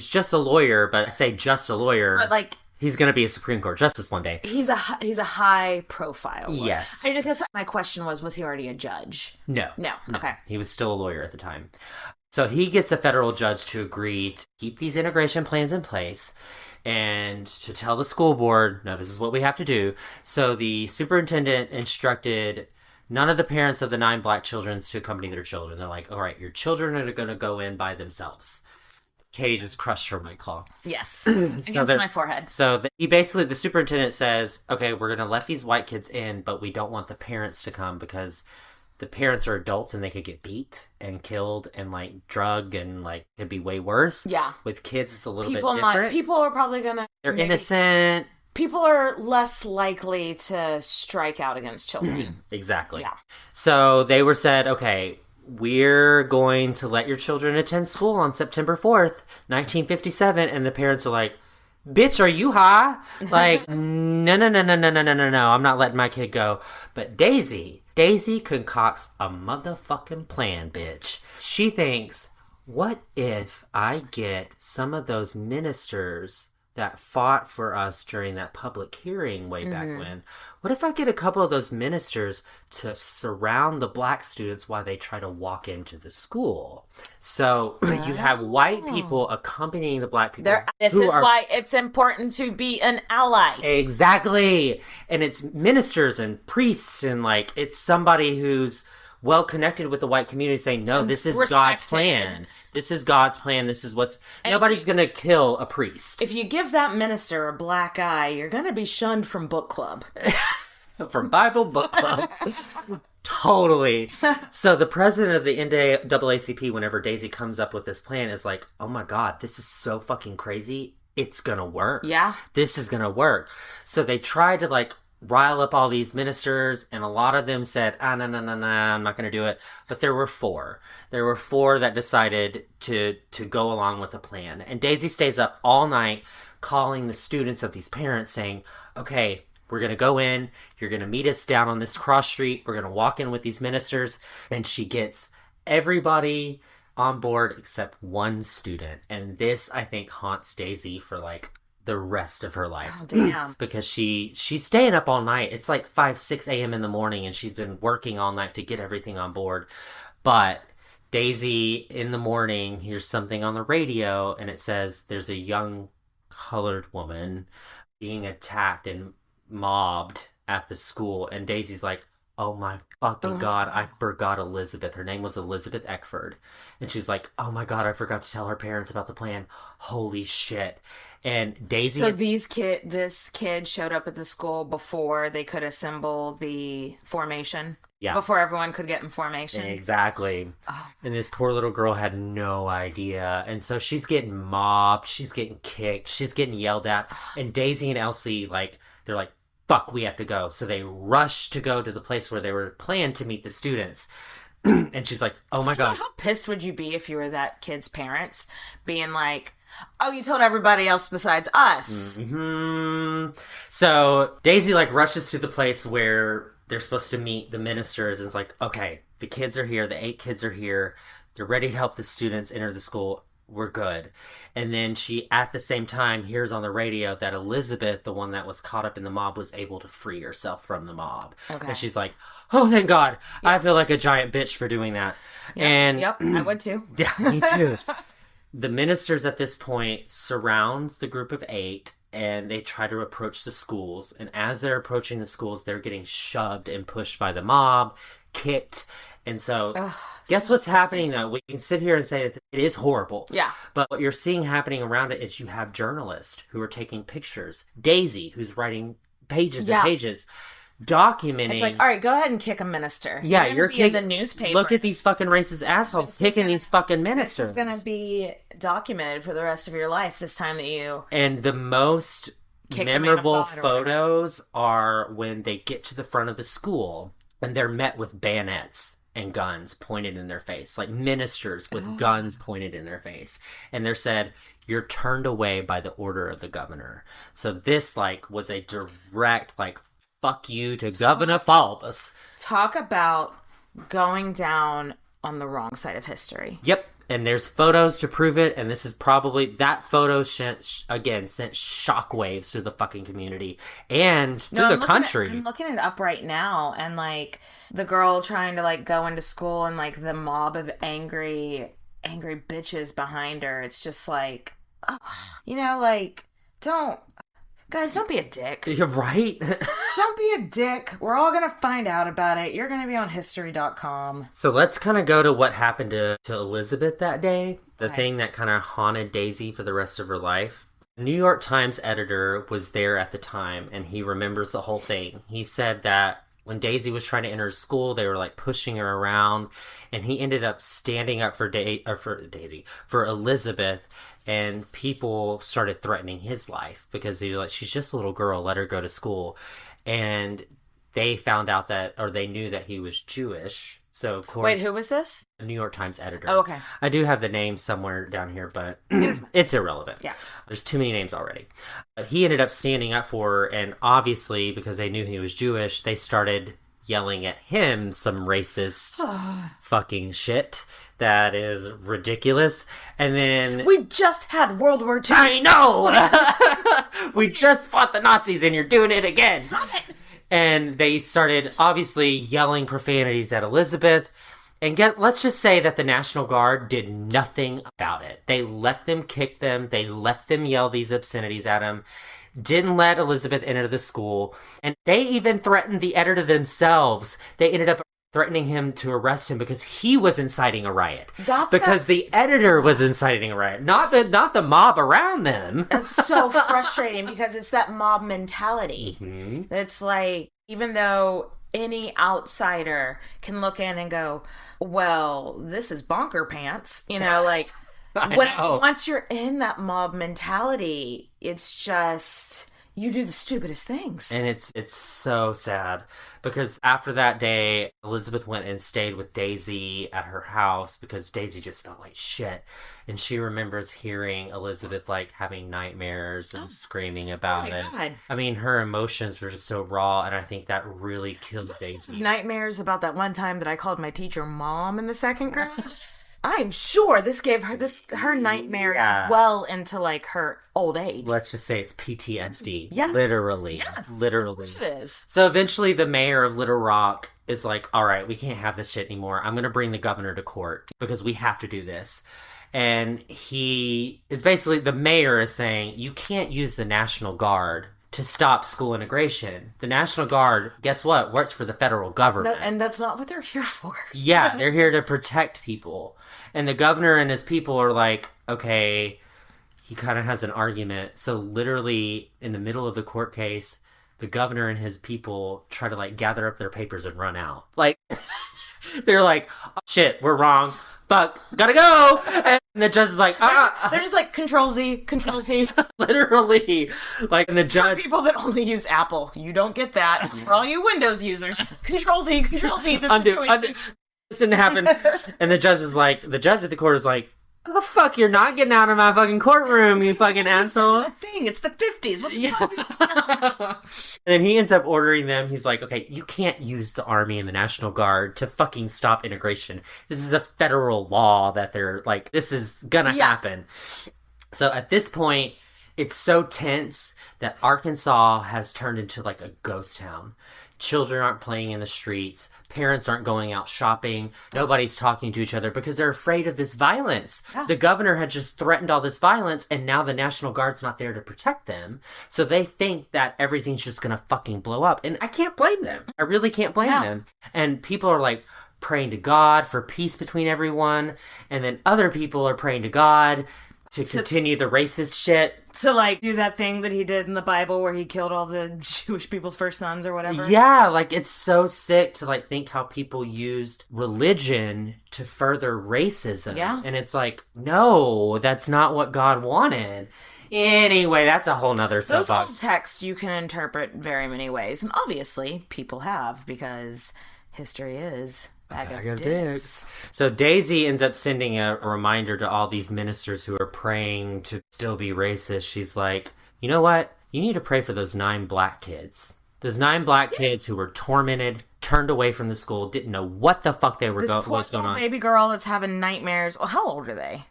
just a lawyer, but I say just a lawyer. But like, he's going to be a Supreme Court justice one day. He's a high profile lawyer. Yes. I guess my question was he already a judge? No. Okay. He was still a lawyer at the time. So he gets a federal judge to agree to keep these integration plans in place and to tell the school board, no, this is what we have to do. So the superintendent instructed none of the parents of the 9 black children to accompany their children. They're like, all right, your children are going to go in by themselves. Katie just crushed her mic claw. Yes. Against my forehead. So the superintendent says, okay, we're going to let these white kids in, but we don't want the parents to come because the parents are adults and they could get beat and killed and like drugged and like it'd be way worse. Yeah. With kids, it's a little bit different. People are probably gonna. They're innocent. People are less likely to strike out against children. Exactly. Yeah. So they were said, okay, we're going to let your children attend school on September 4th, 1957. And the parents are like, bitch, are you high? Like, no. I'm not letting my kid go. But Dasiy concocts a motherfucking plan, bitch. She thinks, what if I get some of those ministers that fought for us during that public hearing way back when? What if I get a couple of those ministers to surround the black students while they try to walk into the school? So you have white people accompanying the black people. This is why it's important to be an ally. Exactly. And it's ministers and priests and like it's somebody who's well connected with the white community saying, no, this is God's plan. This is God's plan. This is what's... And nobody's going to kill a priest. If you give that minister a black eye, you're going to be shunned from book club. From Bible book club. Totally. So the president of the NAACP, whenever Dasiy comes up with this plan, is like, oh my God, this is so fucking crazy. It's going to work. Yeah. This is going to work. So they tried to like rile up all these ministers, and a lot of them said, no, I'm not going to do it. But there were four. There were four that decided to go along with the plan. And Dasiy stays up all night calling the students of these parents saying, okay, we're going to go in. You're going to meet us down on this cross street. We're going to walk in with these ministers. And she gets everybody on board except one student. And this, I think, haunts Dasiy for like the rest of her life. Oh, damn. Because she's staying up all night. It's like 5-6 a.m. in the morning, and she's been working all night to get everything on board. But Dasiy, in the morning, hears something on the radio, and it says there's a young colored woman being attacked and mobbed at the school. And Daisy's like, oh my fucking God, I forgot Elizabeth. Her name was Elizabeth Eckford. And she's like, oh my God, I forgot to tell her parents about the plan. Holy shit. And Dasiy... So this kid showed up at the school before they could assemble the formation? Yeah. Before everyone could get in formation? Exactly. Oh. And this poor little girl had no idea. And so she's getting mobbed. She's getting kicked. She's getting yelled at. And Dasiy and Elsie, like, they're like, fuck, we have to go. So they rush to go to the place where they were planned to meet the students. And she's like, oh my God. So how pissed would you be if you were that kid's parents being like, oh, you told everybody else besides us? Mm-hmm. So Dasiy like rushes to the place where they're supposed to meet the ministers and it's like, okay, the kids are here. The 8 kids are here. They're ready to help the students enter the school. We're good. And then she, at the same time, hears on the radio that Elizabeth, the one that was caught up in the mob, was able to free herself from the mob. Okay. And she's like, oh, thank God. Yep. I feel like a giant bitch for doing that. Yep. And yep, I would too. Yeah, me too. The ministers at this point surround the group of 8 and they try to approach the schools. And as they're approaching the schools, they're getting shoved and pushed by the mob, kicked. And so, guess what's happening though? We can sit here and say that it is horrible. Yeah. But what you're seeing happening around it is you have journalists who are taking pictures. Dasiy, who's writing pages and pages, documenting. It's like, all right, go ahead and kick a minister. Yeah, you're in the newspaper. Look at these fucking racist assholes kicking these fucking ministers. This is going to be documented for the rest of your life this time that you... And the most memorable photos are when they get to the front of the school and they're met with bayonets and guns pointed in their face, like ministers with guns pointed in their face. And they're said, you're turned away by the order of the governor. So this, like, was a direct, like, fuck you to Governor Faubus. Talk about going down on the wrong side of history. Yep. And there's photos to prove it. And this is probably, that photo sent shockwaves through the fucking community and through the country. I'm looking it up right now. And like the girl trying to like go into school and like the mob of angry bitches behind her. It's just like, you know, like, Guys, don't be a dick. You're right. Don't be a dick. We're all going to find out about it. You're going to be on history.com. So let's kind of go to what happened to Elizabeth that day. The thing that kind of haunted Dasiy for the rest of her life. The New York Times editor was there at the time, and he remembers the whole thing. He said that When Dasiy was trying to enter school, they were like pushing her around, and he ended up standing up for for Elizabeth, and people started threatening his life because they were like, she's just a little girl, let her go to school. And they found out they knew that he was Jewish. So, of course... Wait, who was this? A New York Times editor. Oh, okay. I do have the name somewhere down here, but it's irrelevant. Yeah. There's too many names already. But he ended up standing up for her, and obviously, because they knew he was Jewish, they started yelling at him some racist fucking shit that is ridiculous. And then... We just had World War II. I know! We just fought the Nazis, and you're doing it again! Stop it! And they started obviously yelling profanities at Elizabeth. And let's just say that the National Guard did nothing about it. They let them kick them. They let them yell these obscenities at him. Didn't let Elizabeth enter the school. And they even threatened the editor themselves. They ended up threatening him to arrest him because he was inciting a riot. The editor was inciting a riot, not the mob around them. It's so frustrating because it's that mob mentality. Mm-hmm. It's like, even though any outsider can look in and go, well, this is bonker pants, like once you're in that mob mentality, it's just... You do the stupidest things. And it's so sad because after that day, Elizabeth went and stayed with Dasiy at her house because Dasiy just felt like shit. And she remembers hearing Elizabeth like having nightmares and screaming about it. God. I mean, her emotions were just so raw, and I think that really killed Dasiy. Nightmares about that one time that I called my teacher mom in the second grade. I'm sure this gave her nightmares well into like her old age. Let's just say it's PTSD. Yeah. Literally. Yeah. Literally. Of course it is. So eventually the mayor of Little Rock is like, all right, we can't have this shit anymore. I'm going to bring the governor to court because we have to do this. And he is basically, the mayor is saying, you can't use the National Guard to stop school integration. The National Guard, guess what? Works for the federal government. And that's not what they're here for. Yeah, they're here to protect people. And the governor and his people are like, okay, he kind of has an argument. So literally in the middle of the court case, the governor and his people try to like gather up their papers and run out. Like, they're like, oh, shit, we're wrong. Fuck, gotta go. And the judge is like, They're just like, Control Z, Control Z. Literally. Like, and the judge... For people that only use Apple, you don't get that. For all you Windows users, Control Z, Control Z. Undo. This didn't happen. And the judge at the court is like, oh, fuck, you're not getting out of my fucking courtroom, you fucking asshole. It's the thing. It's the 50s. What the fuck? And then he ends up ordering them. He's like, okay, you can't use the Army and the National Guard to fucking stop integration. This is a federal law that they're like, this is gonna happen. So at this point, it's so tense that Arkansas has turned into like a ghost town. Children aren't playing in the streets. Parents aren't going out shopping. Nobody's talking to each other because they're afraid of this violence. Yeah. The governor had just threatened all this violence, and now the National Guard's not there to protect them. So they think that everything's just going to fucking blow up. And I can't blame them. I really can't blame them. And people are like praying to God for peace between everyone. And then other people are praying to God to continue the racist shit. To, like, do that thing that he did in the Bible where he killed all the Jewish people's first sons or whatever. Yeah, like, it's so sick to, like, think how people used religion to further racism. Yeah. And it's like, no, that's not what God wanted. Anyway, that's a whole nother soapbox. Those old texts you can interpret very many ways. And obviously, people have, because history is... Bag of dicks. So Dasiy ends up sending a reminder to all these ministers who are praying to still be racist. She's like, you know what? You need to pray for those 9 black kids. Those 9 black kids who were tormented, turned away from the school, didn't know what the fuck they were what's going on. Baby girl that's having nightmares. Well, how old are they?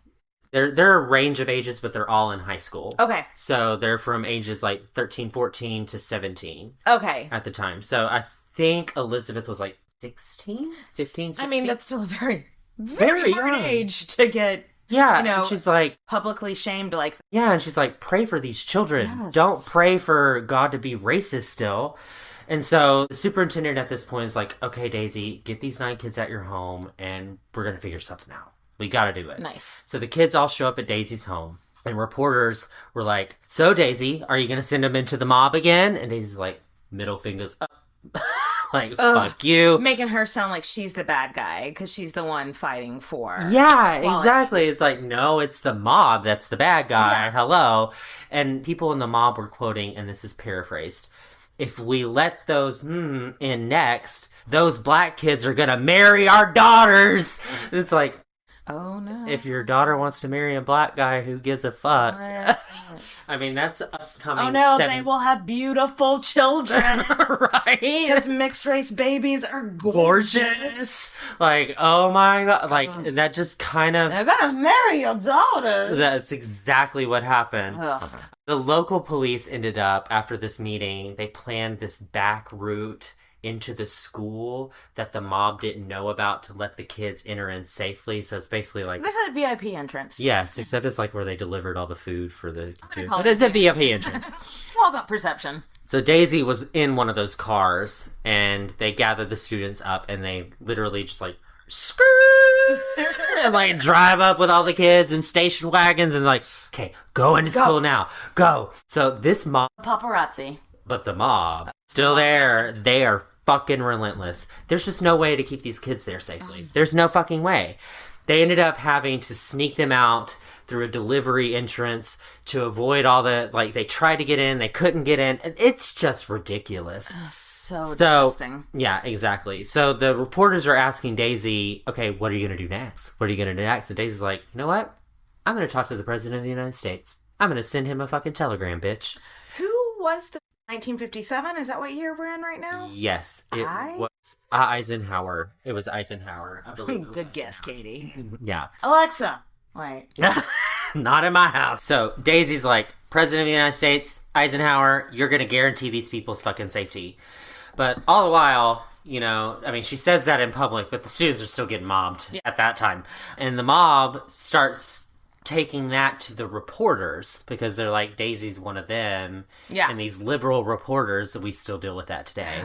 They're a range of ages, but they're all in high school. Okay. So they're from ages like 13, 14 to 17. Okay. At the time. So I think Elizabeth was like 15, 16. I mean, that's still a very, very hard age to get, and she's like, publicly shamed. Like, and she's like, pray for these children. Yes. Don't pray for God to be racist still. And so the superintendent at this point is like, okay, Dasiy, get these 9 kids at your home and we're going to figure something out. We got to do it. Nice. So the kids all show up at Daisy's home. And reporters were like, so Dasiy, are you going to send them into the mob again? And Daisy's like, middle fingers up. Like, fuck you. Making her sound like she's the bad guy because she's the one fighting for. Yeah, exactly. It's like, no, it's the mob that's the bad guy. Yeah. Hello. And people in the mob were quoting, and this is paraphrased, if we let those in next, those black kids are gonna marry our daughters. It's like, oh no. If your daughter wants to marry a black guy, who gives a fuck? I mean, that's us coming. Oh no, they will have beautiful children. Right? Because mixed race babies are gorgeous. Like, oh my god. Like, that just kind of... They're gonna marry your daughters. That's exactly what happened. Ugh. The local police ended up, after this meeting, they planned this back route into the school that the mob didn't know about to let the kids enter in safely. So it's basically like... They had a VIP entrance. Yes, except it's like where they delivered all the food for the kids. But it's a VIP entrance. It's all about perception. So Dasiy was in one of those cars, and they gathered the students up, and they literally just like, screw! And like drive up with all the kids and station wagons and like, okay, go into school now. Go. So this mob... Paparazzi. But the mob, still there, they are fucking relentless. There's just no way to keep these kids there safely. There's no fucking way. They ended up having to sneak them out through a delivery entrance to avoid all the, like, they tried to get in, they couldn't get in. It's just ridiculous. So disgusting. Yeah, exactly. So the reporters are asking Dasiy, okay, what are you going to do next? What are you going to do next? And Daisy's like, you know what? I'm going to talk to the President of the United States. I'm going to send him a fucking telegram, bitch. Who was the 1957? Is that what year we're in right now? Yes. It was Eisenhower. It was Eisenhower. I believe. Good guess, Katie. Yeah. Alexa. Wait. Not in my house. So Daisy's like, President of the United States, Eisenhower, you're going to guarantee these people's fucking safety. But all the while, you know, I mean, she says that in public, but the students are still getting mobbed at that time. And the mob starts taking that to the reporters because they're like, Daisy's one of them. Yeah. And these liberal reporters, we still deal with that today.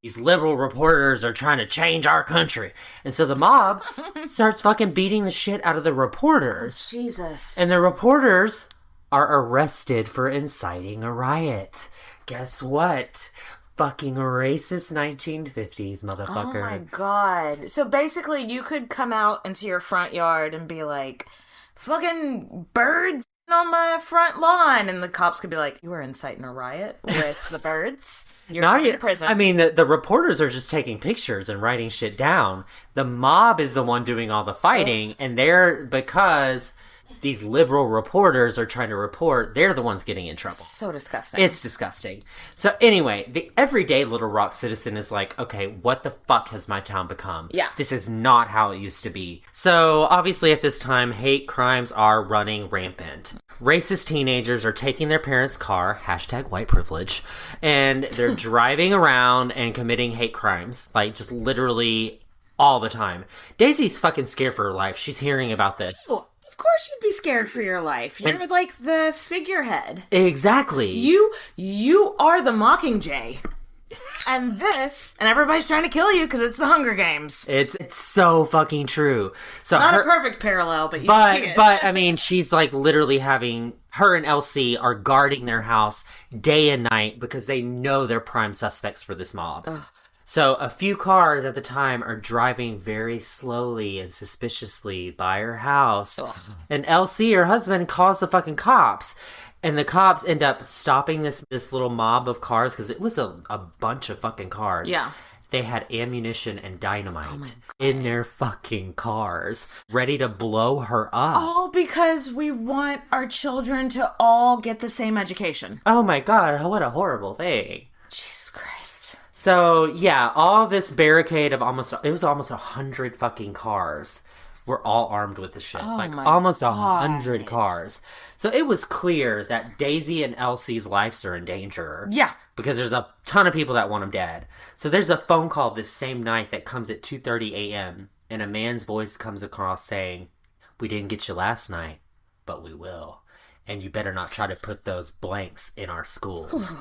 These liberal reporters are trying to change our country. And so the mob starts fucking beating the shit out of the reporters. Oh, Jesus. And the reporters are arrested for inciting a riot. Guess what? Fucking racist 1950s, motherfucker. Oh my god. So basically you could come out into your front yard and be like, fucking birds on my front lawn, and the cops could be like, you were inciting a riot with the birds. You're going to prison. I mean, the reporters are just taking pictures and writing shit down. The mob is the one doing all the fighting, and because these liberal reporters are trying to report, they're the ones getting in trouble. So disgusting. It's disgusting. So anyway, the everyday Little Rock citizen is like, okay, what the fuck has my town become? Yeah. This is not how it used to be. So obviously at this time, hate crimes are running rampant. Racist teenagers are taking their parents' car, #white privilege, and they're driving around and committing hate crimes. Like, just literally all the time. Daisy's fucking scared for her life. She's hearing about this. Well, of course you'd be scared for your life. You're like the figurehead. Exactly. You are the Mockingjay. And everybody's trying to kill you because it's the Hunger Games. It's so fucking true. So not a perfect parallel, but you see it. But I mean, she's like literally having her and Elsie are guarding their house day and night because they know they're prime suspects for this mob. Ugh. So a few cars at the time are driving very slowly and suspiciously by her house. Ugh. And Elsie, her husband, calls the fucking cops. And the cops end up stopping this little mob of cars because it was a bunch of fucking cars. Yeah. They had ammunition and dynamite in their fucking cars, ready to blow her up. All because we want our children to all get the same education. Oh my god, what a horrible thing. Jesus Christ. So, yeah, all this barricade of almost 100 fucking cars were all armed with the shit. Oh like, almost 100 cars. So it was clear that Daisyy and Elsie's lives are in danger. Yeah. Because there's a ton of people that want them dead. So there's a phone call this same night that comes at 2:30 a.m. and a man's voice comes across saying, "We didn't get you last night, but we will. And you better not try to put those blanks in our schools."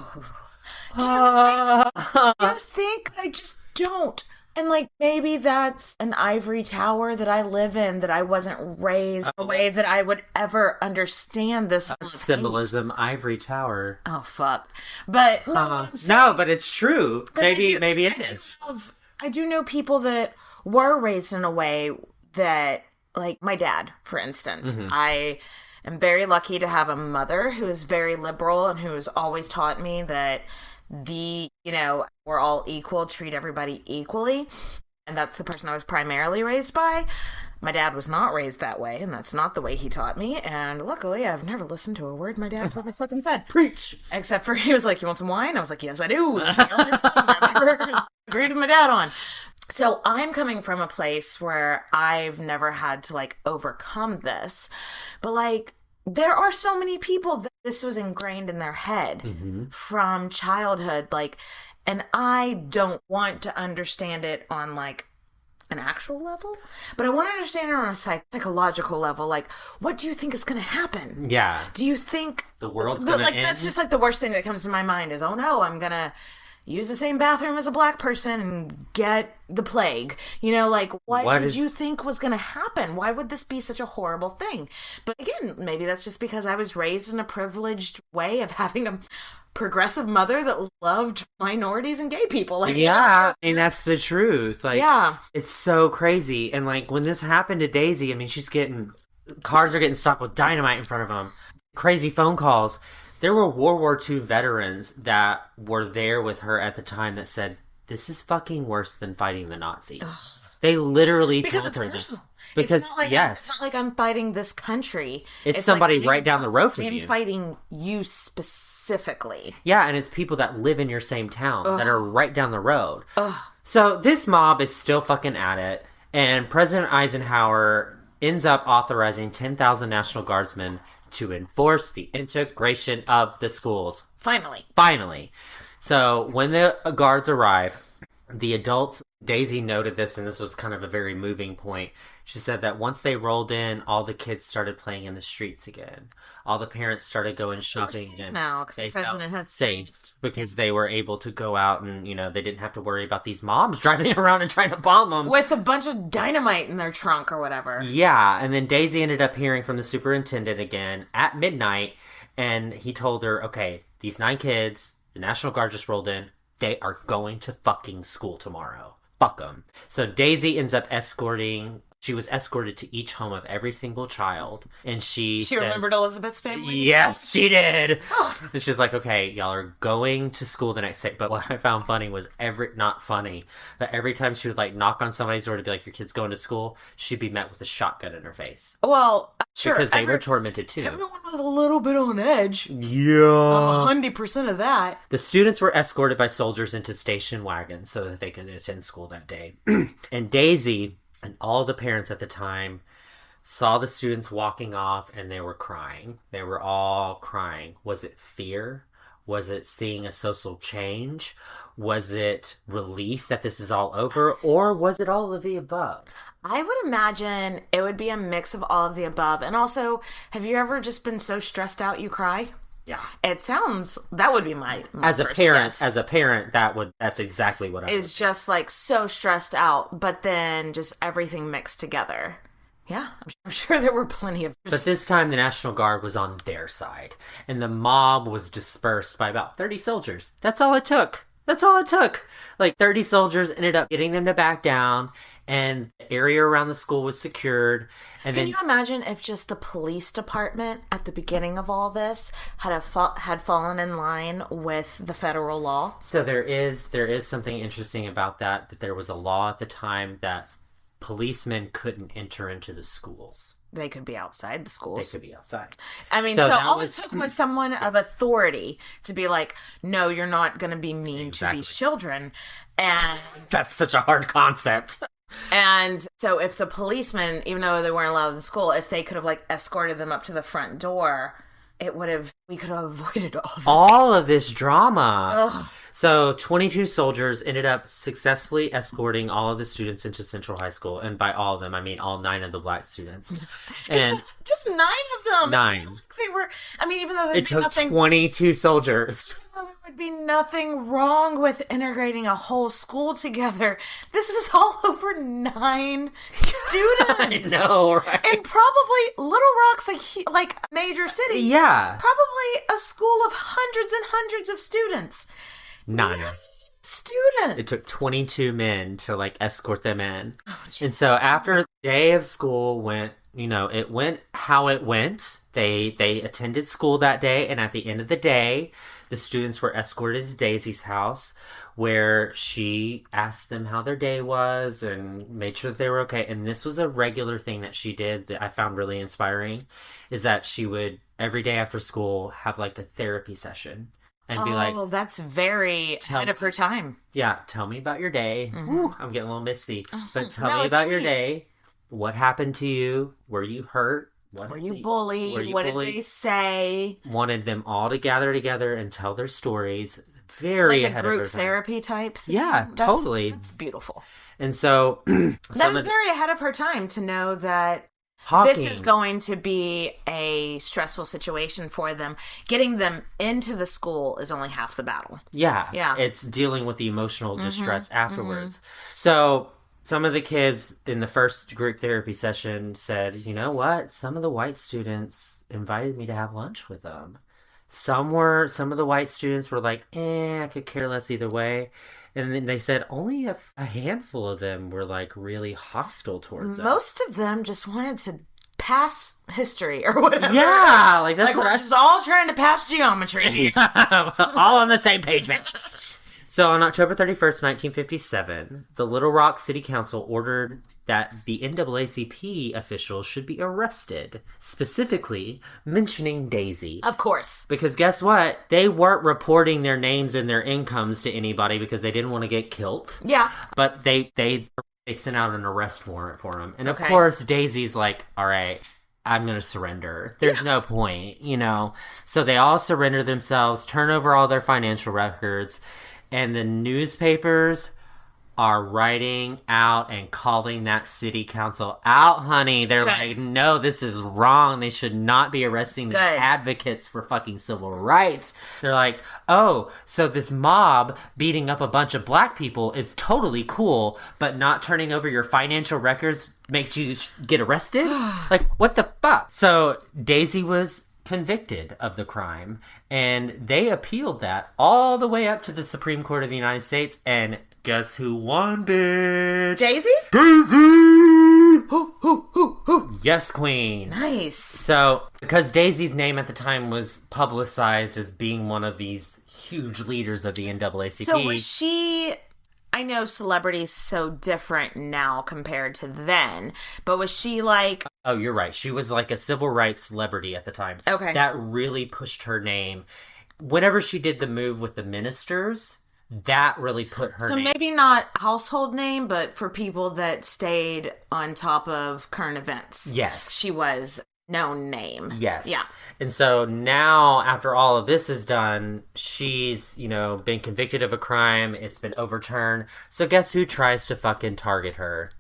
Do you think I just don't And, like, maybe that's an ivory tower that I live in, that I wasn't raised the way that I would ever understand this symbolism, ivory tower. Oh, fuck. But, no, but it's true. Maybe it is. I do know people that were raised in a way that, like, my dad, for instance. I am very lucky to have a mother who is very liberal and who has always taught me that we're all equal, treat everybody equally. And that's the person I was primarily raised by. My dad was not raised that way, and that's not the way he taught me. And luckily, I've never listened to a word my dad ever fucking said. Preach! Except for he was like, "You want some wine?" I was like, "Yes, I do." That's the only thing I've ever agreed with my dad on. So I'm coming from a place where I've never had to, like, overcome this. But, like, there are so many people that this was ingrained in their head from childhood, like, and I don't want to understand it on, like, an actual level, but I want to understand it on a psychological level. Like, what do you think is going to happen? Yeah. Do you think the world's going to end? That's just, like, the worst thing that comes to my mind is, oh no, I'm going to use the same bathroom as a black person and get the plague. Like, what did you think was going to happen? Why would this be such a horrible thing? But again, maybe that's just because I was raised in a privileged way of having a progressive mother that loved minorities and gay people. Like, yeah, I mean, that's the truth. Like, yeah. It's so crazy. And, like, when this happened to Dasiy, I mean, cars are getting stopped with dynamite in front of them. Crazy phone calls. There were World War II veterans that were there with her at the time that said, this is fucking worse than fighting the Nazis. Ugh. They literally told her this. Because, it's not like, yes. It's not like I'm fighting this country. It's somebody like, right down the road from you. I'm fighting you specifically. Yeah, and it's people that live in your same town that are right down the road. Ugh. So this mob is still fucking at it. And President Eisenhower ends up authorizing 10,000 National Guardsmen to enforce the integration of the schools. Finally. So when the guards arrive, the adults, Dasiy noted this, and this was kind of a very moving point. She said that once they rolled in, all the kids started playing in the streets again. All the parents started going shopping again. No, because they the president felt had safe because they were able to go out and, they didn't have to worry about these moms driving around and trying to bomb them. With a bunch of dynamite in their trunk or whatever. Yeah, and then Dasiy ended up hearing from the superintendent again at midnight, and he told her, okay, these 9 kids, the National Guard just rolled in, they are going to fucking school tomorrow. Fuck them. So Dasiy ends up she was escorted to each home of every single child. And she remembered Elizabeth's family? Yes, she did. And she's like, okay, y'all are going to school the next day. But what I found funny was not funny, but every time she would, like, knock on somebody's door to be like, your kid's going to school, she'd be met with a shotgun in her face. Well, sure. Because they were tormented too. Everyone was a little bit on edge. Yeah. 100% of that. The students were escorted by soldiers into station wagons so that they could attend school that day. And Dasiy and all the parents at the time saw the students walking off and they were crying. They were all crying. Was it fear? Was it seeing a social change? Was it relief that this is all over? Or was it all of the above? I would imagine it would be a mix of all of the above. And also, have you ever just been so stressed out you cry? Yeah. That would be my as a first parent, guess. That's exactly what I is would. Just like so stressed out, but then just everything mixed together. Yeah, I'm sure there were plenty of. But this time the National Guard was on their side, and the mob was dispersed by about 30 soldiers. That's all it took. Like 30 soldiers ended up getting them to back down, and the area around the school was secured. And Can you imagine if just the police department at the beginning of all this had fallen in line with the federal law? So there is something interesting about that there was a law at the time that policemen couldn't enter into the schools. They could be outside the schools. They could be outside. I mean, so all it took was someone of authority to be like, no, you're not going to be mean to these children. And that's such a hard concept. And so if the policemen, even though they weren't allowed in school, if they could have, like, escorted them up to the front door, we could have avoided all of this drama. Ugh. So 22 soldiers ended up successfully escorting all of the students into Central High School. And by all of them, I mean all 9 of the black students. And just 9 of them. 9. They were, I mean, even though it took 22 soldiers. There would be nothing wrong with integrating a whole school together. This is all over 9 students. I know, right? And probably Little Rock's a major city. Yeah. Probably a school of hundreds and hundreds of students. 9 students. It took 22 men to escort them in. And so after the day of school went, it went how it went. They attended school that day, and at the end of the day, the students were escorted to Daisy's house, where she asked them how their day was and made sure that they were okay. And this was a regular thing that she did that I found really inspiring, is that she would, every day after school, have a therapy session. And be like, oh, that's very ahead of her time. Yeah, tell me about your day. Mm-hmm. Whew, I'm getting a little misty. But tell me about your day. What happened to you? Were you hurt? Were you bullied? What did they say? Wanted them all to gather together and tell their stories. Very ahead of their time. Like a group therapy type thing? Yeah, totally. That's beautiful. And so... that was very ahead of her time to know that Hawking. This is going to be a stressful situation for them. Getting them into the school is only half the battle. Yeah. It's dealing with the emotional distress afterwards. So some of the kids in the first group therapy session said, you know what? Some of the white students invited me to have lunch with them. Some of the white students were like, I could care less either way. And then they said only a handful of them were really hostile towards us. Most of them just wanted to pass history or whatever. Yeah, that's what we're just all trying to pass geometry. All on the same page, bitch. So on October 31st, 1957, the Little Rock City Council ordered that the NAACP officials should be arrested, specifically mentioning Dasiy. Of course. Because guess what? They weren't reporting their names and their incomes to anybody because they didn't want to get killed. Yeah. But they sent out an arrest warrant for them. And of course, Daisy's like, all right, I'm going to surrender. There's no point, So they all surrender themselves, turn over all their financial records, and the newspapers are writing out and calling that city council out, honey. They're like, no, this is wrong. They should not be arresting these advocates for fucking civil rights. They're like, oh, so this mob beating up a bunch of black people is totally cool, but not turning over your financial records makes you get arrested? What the fuck? So Dasiy was convicted of the crime, and they appealed that all the way up to the Supreme Court of the United States, and guess who won, bitch? Daisyy? Daisyy! Who? Yes, queen. Nice. So, because Daisy's name at the time was publicized as being one of these huge leaders of the NAACP. So was she... I know celebrities so different now compared to then, but was she like... Oh, you're right. She was like a civil rights celebrity at the time. Okay. That really pushed her name. Whenever she did the move with the ministers, that really put her name. So maybe not household name, but for people that stayed on top of current events. Yes. She was known name. Yes. Yeah. And so now, after all of this is done, she's, been convicted of a crime. It's been overturned. So guess who tries to fucking target her?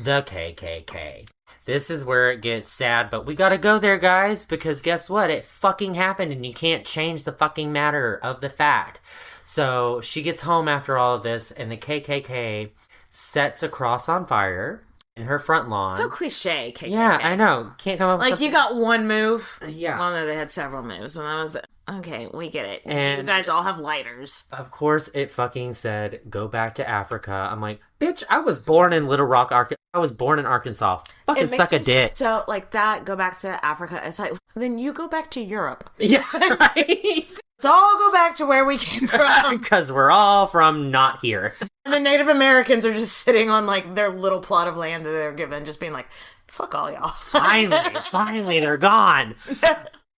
The KKK. This is where it gets sad, but we gotta go there, guys, because guess what? It fucking happened, and you can't change the fucking matter of the fact. So she gets home after all of this, and the KKK sets a cross on fire in her front lawn. So cliche, KKK. Yeah, I know. Can't come up with something. You got one move. Yeah. Well, no, they had several moves. When I was okay, we get it. And you guys all have lighters. Of course, it fucking said, go back to Africa. I'm like, bitch, I was born in Little Rock, Arkansas. I was born in Arkansas. Fucking suck a dick. So, that, go back to Africa. It's like, then you go back to Europe. Yeah, right? Let's all go back to where we came from. Because we're all from not here. And the Native Americans are just sitting on, their little plot of land that they're given, just being like, fuck all y'all. Finally, they're gone.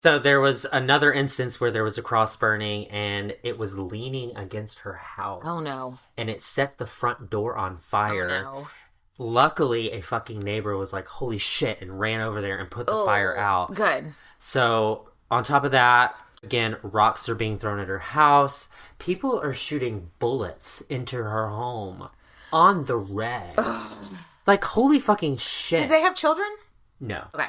So there was another instance where there was a cross burning, and it was leaning against her house. Oh, no. And it set the front door on fire. Oh, no. Luckily, a fucking neighbor was like, holy shit, and ran over there and put the fire out. Good. So, on top of that, again, rocks are being thrown at her house. People are shooting bullets into her home on the reg. Holy fucking shit. Did they have children? No. Okay.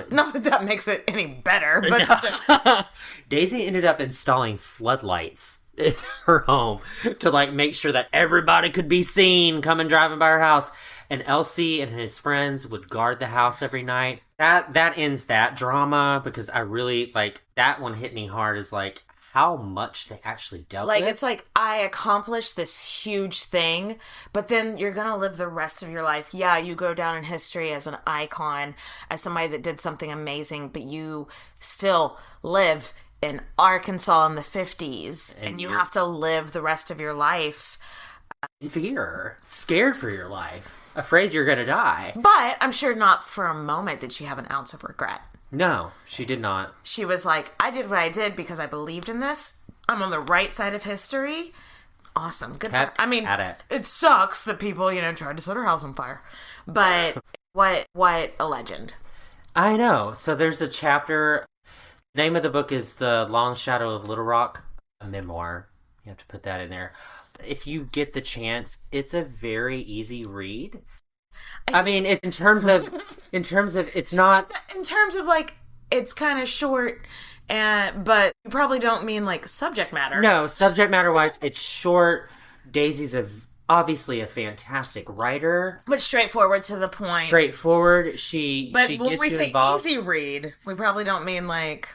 Not that makes it any better, but... Daisyy ended up installing floodlights in her home to like make sure that everybody could be seen coming driving by her house. And Elsie and his friends would guard the house every night. That ends that drama, because I really, like, that one hit me hard, is like how much they actually dealt with. Like, it's like, I accomplished this huge thing, but then you're gonna live the rest of your life. Yeah, you go down in history as an icon, as somebody that did something amazing, but you still live in Arkansas in the 50s, and you have to live the rest of your life in fear, scared for your life, afraid you're gonna die. But I'm sure not for a moment did she have an ounce of regret. No, she did not. She was like, I did what I did because I believed in this. I'm on the right side of history. Awesome. Good. I mean, it sucks that people, tried to set her house on fire. But what a legend. I know. So there's a chapter. The name of the book is The Long Shadow of Little Rock, a memoir. You have to put that in there. If you get the chance, it's a very easy read. I mean, in terms of it's not. In terms of like, it's kind of short, but you probably don't mean like subject matter. No, subject matter wise, it's short. Daisy's obviously a fantastic writer, but straightforward to the point. Straightforward. She gets you involved. But when we say easy read, we probably don't mean like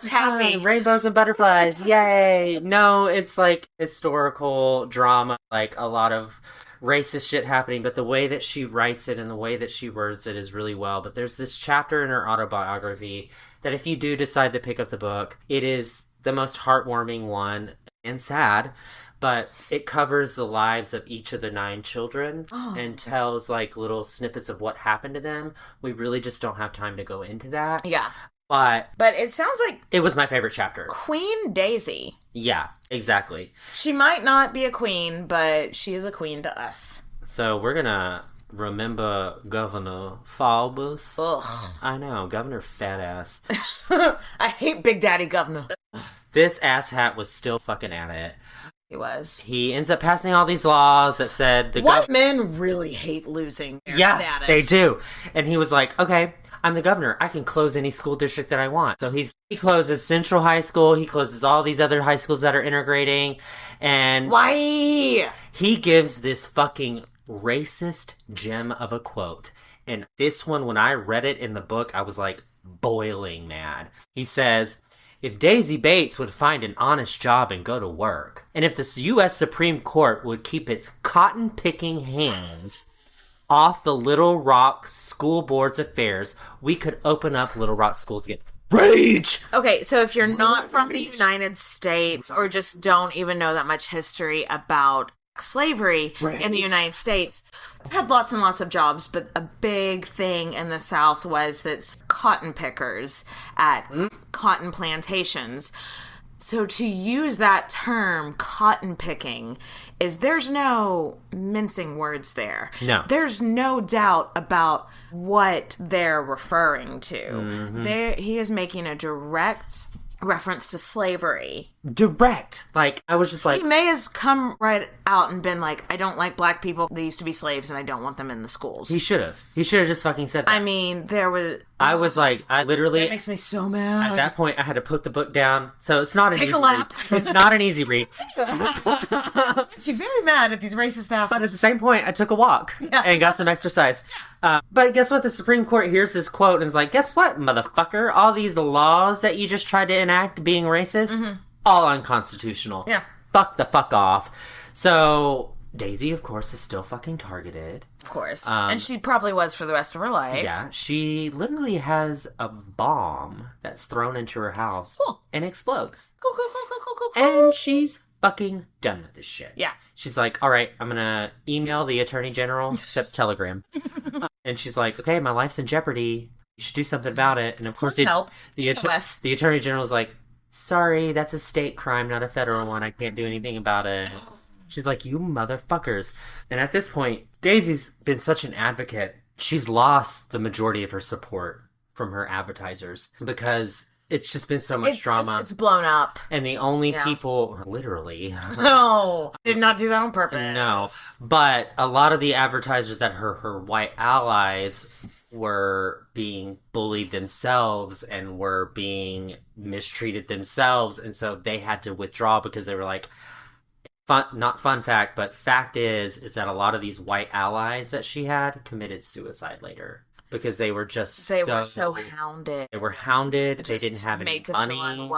happy rainbows and butterflies. Yay! No, it's like historical drama, like a lot of racist shit happening, but the way that she writes it and the way that she words it is really well. But there's this chapter in her autobiography that if you do decide to pick up the book, it is the most heartwarming one and sad, but it covers the lives of each of the 9 children and tells like little snippets of what happened to them. We really just don't have time to go into that. Yeah. But it sounds like it was my favorite chapter. Queen Dasiy. Yeah, exactly. She might not be a queen, but she is a queen to us. So we're gonna remember Governor Faubus. Ugh. I know, Governor Fat Ass. I hate Big Daddy Governor. This asshat was still fucking at it. He was. He ends up passing all these laws that said men really hate losing their status. They do. And he was like, okay, I'm the governor. I can close any school district that I want. So he closes Central High School. He closes all these other high schools that are integrating. And why? He gives this fucking racist gem of a quote. And this one, when I read it in the book, I was like boiling mad. He says, if Dasiy Bates would find an honest job and go to work, and if the U.S. Supreme Court would keep its cotton-picking hands off the Little Rock School Board's affairs, we could open up Little Rock schools again. Rage! Okay, so if you're not from the United States or just don't even know that much history about slavery in the United States, had lots and lots of jobs, but a big thing in the South was that cotton pickers at cotton plantations. So to use that term, cotton picking, there's no mincing words there. No. There's no doubt about what they're referring to. Mm-hmm. He is making a direct reference to slavery. Direct. Like, I was just like... He may have come right out and been like, I don't like black people. They used to be slaves and I don't want them in the schools. He should have. He should have just fucking said that. I mean, there was... I was like, I literally... That makes me so mad. At that point, I had to put the book down. So it's not an easy Take a lap. read. It's not an easy read. She's very mad at these racist assholes. But at the same point, I took a walk and got some exercise. But guess what? The Supreme Court hears this quote and is like, guess what, motherfucker? All these laws that you just tried to enact being racist, all unconstitutional. Yeah. Fuck the fuck off. So Daisyy, of course, is still fucking targeted. Of course. And she probably was for the rest of her life. Yeah. She literally has a bomb that's thrown into her house and explodes. Cool. And she's fucking done with this shit. Yeah. She's like, all right, I'm gonna email the Attorney General, except Telegram. And she's like, okay, my life's in jeopardy. You should do something about it. And of course, the Attorney General's like, sorry, that's a state crime, not a federal one. I can't do anything about it. She's like, you motherfuckers. And at this point, Daisy's been such an advocate. She's lost the majority of her support from her advertisers because it's just been so much drama. It's blown up. And the only people, literally. No, I did not do that on purpose. No. But a lot of the advertisers that her white allies were being bullied themselves and were being mistreated themselves. And so they had to withdraw because they were like, not fun fact, but fact is that a lot of these white allies that she had committed suicide later because they were just were so hounded. They were hounded. They didn't have any money.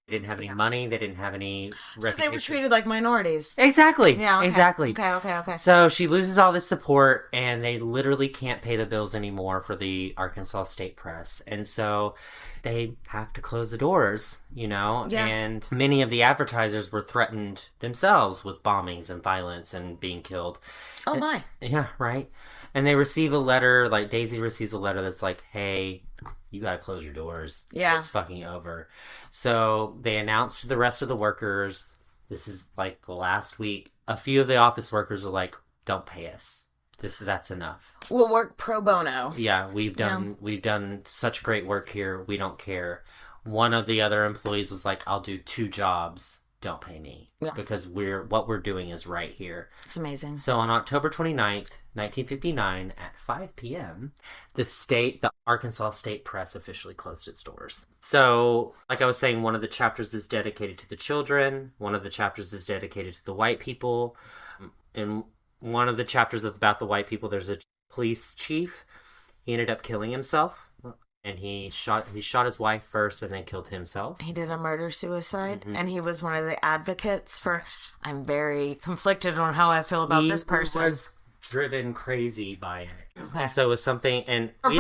They didn't have any money. They didn't have any reputation. So they were treated like minorities. Exactly. Yeah. Okay. Exactly. Okay. So she loses all this support, and they literally can't pay the bills anymore for the Arkansas State Press, and so they have to close the doors, you know? Yeah. And many of the advertisers were threatened themselves with bombings and violence and being killed. Oh, my. Yeah, right. And they receive a letter, like Dasiy receives a letter that's like, hey, you gotta close your doors. Yeah. It's fucking over. So they announced to the rest of the workers, this is like the last week. A few of the office workers are like, don't pay us. That's enough. We'll work pro bono. Yeah, we've done such great work here. We don't care. One of the other employees was like, I'll do 2 jobs. Don't pay me. Yeah. Because what we're doing is right here. It's amazing. So on October 29th, 1959 at 5 p.m., the Arkansas State Press officially closed its doors. So, like I was saying, one of the chapters is dedicated to the children. One of the chapters is dedicated to the white people. And one of the chapters about the white people, there's a police chief. He ended up killing himself. And he shot his wife first and then killed himself. He did a murder-suicide, and he was one of the advocates for... I'm very conflicted on how I feel about this person. He was driven crazy by it. Okay. So it was something... and we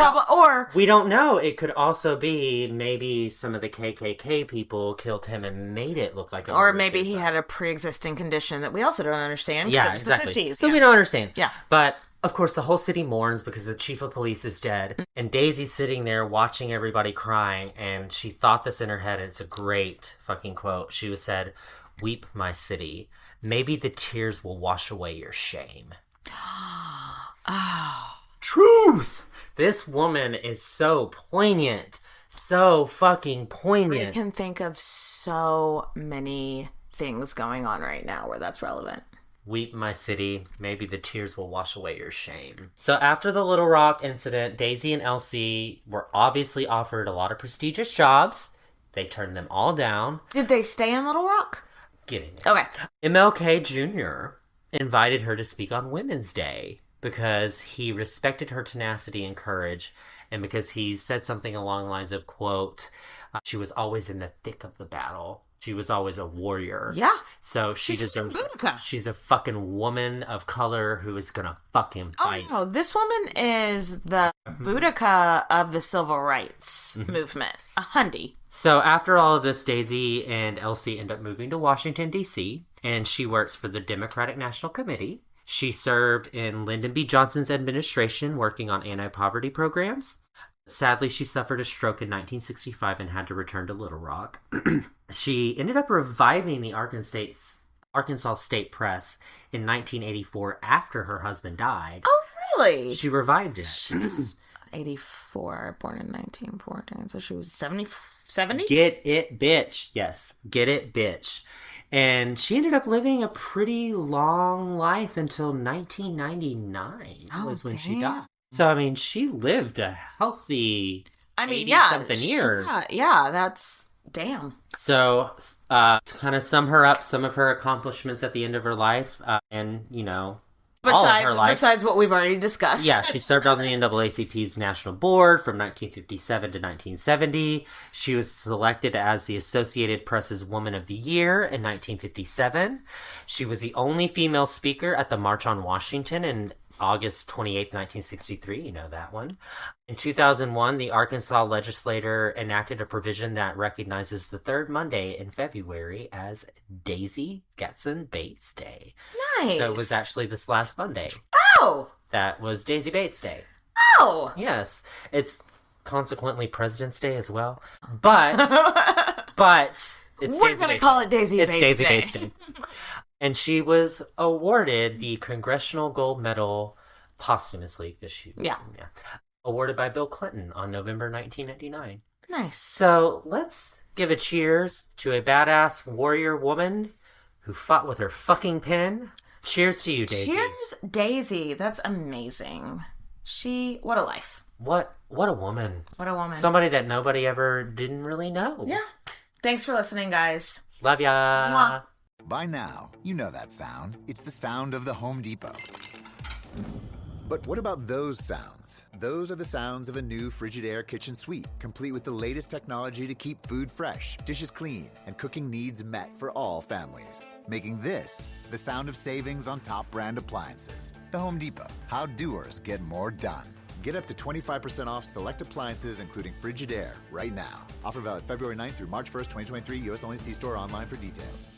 don't know. It could also be maybe some of the KKK people killed him and made it look like a Or maybe he had a pre-existing condition that we also don't understand. Yeah, it was exactly. The 50s. So we don't understand. Yeah. But... of course, the whole city mourns because the chief of police is dead. And Daisy's sitting there watching everybody crying. And she thought this in her head. And it's a great fucking quote. She said, "Weep, my city. Maybe the tears will wash away your shame." Oh. Truth! This woman is so poignant. So fucking poignant. I can think of so many things going on right now where that's relevant. Weep, my city. Maybe the tears will wash away your shame. So after the Little Rock incident, Dasiy and Elsie were obviously offered a lot of prestigious jobs. They turned them all down. Did they stay in Little Rock? Getting it. Okay. MLK Jr. invited her to speak on Women's Day because he respected her tenacity and courage, and because he said something along the lines of, quote, she was always in the thick of the battle. She was always a warrior. Yeah. So she's Boudica. She's a fucking woman of color who is gonna fucking fight. Oh, no. This woman is the Boudica of the civil rights movement. A Hundy. So after all of this, Dasiy and Elsie end up moving to Washington, D.C., and she works for the Democratic National Committee. She served in Lyndon B. Johnson's administration working on anti-poverty programs. Sadly, she suffered a stroke in 1965 and had to return to Little Rock. She ended up reviving the Arkansas State Press in 1984 after her husband died. Oh, really? She revived it. She was 84, born in 1914, so she was 70? Get it, bitch. Yes, get it, bitch. And she ended up living a pretty long life until 1999 was when she died. So, I mean, she lived a healthy 80-something years. Yeah, that's... damn. So, to kind of sum her up, some of her accomplishments at the end of her life, and, you know, all of her life. Besides what we've already discussed. Yeah, she served on the NAACP's National Board from 1957 to 1970. She was selected as the Associated Press's Woman of the Year in 1957. She was the only female speaker at the March on Washington in August 28th, 1963, you know that one. In 2001, the Arkansas legislature enacted a provision that recognizes the third Monday in February as Dasiy Getson Bates Day. Nice. So it was actually this last Monday. Oh! That was Dasiy Bates Day. Oh! Yes. It's consequently President's Day as well. But it's We're going to call it Dasiy Bates Day. It's Dasiy Bates Day. And she was awarded the Congressional Gold Medal posthumously this year. Yeah. Awarded by Bill Clinton on November 1999. Nice. So let's give a cheers to a badass warrior woman who fought with her fucking pen. Cheers to you, Dasiy. Cheers, Dasiy. That's amazing. What a life. What a woman. What a woman. Somebody that nobody ever didn't really know. Yeah. Thanks for listening, guys. Love ya. Mwah. By now, you know that sound. It's the sound of the Home Depot. But what about those sounds? Those are the sounds of a new Frigidaire kitchen suite, complete with the latest technology to keep food fresh, dishes clean, and cooking needs met for all families. Making this the sound of savings on top brand appliances. The Home Depot. How doers get more done. Get up to 25% off select appliances, including Frigidaire, right now. Offer valid February 9th through March 1st, 2023. U.S. only. See store or online for details.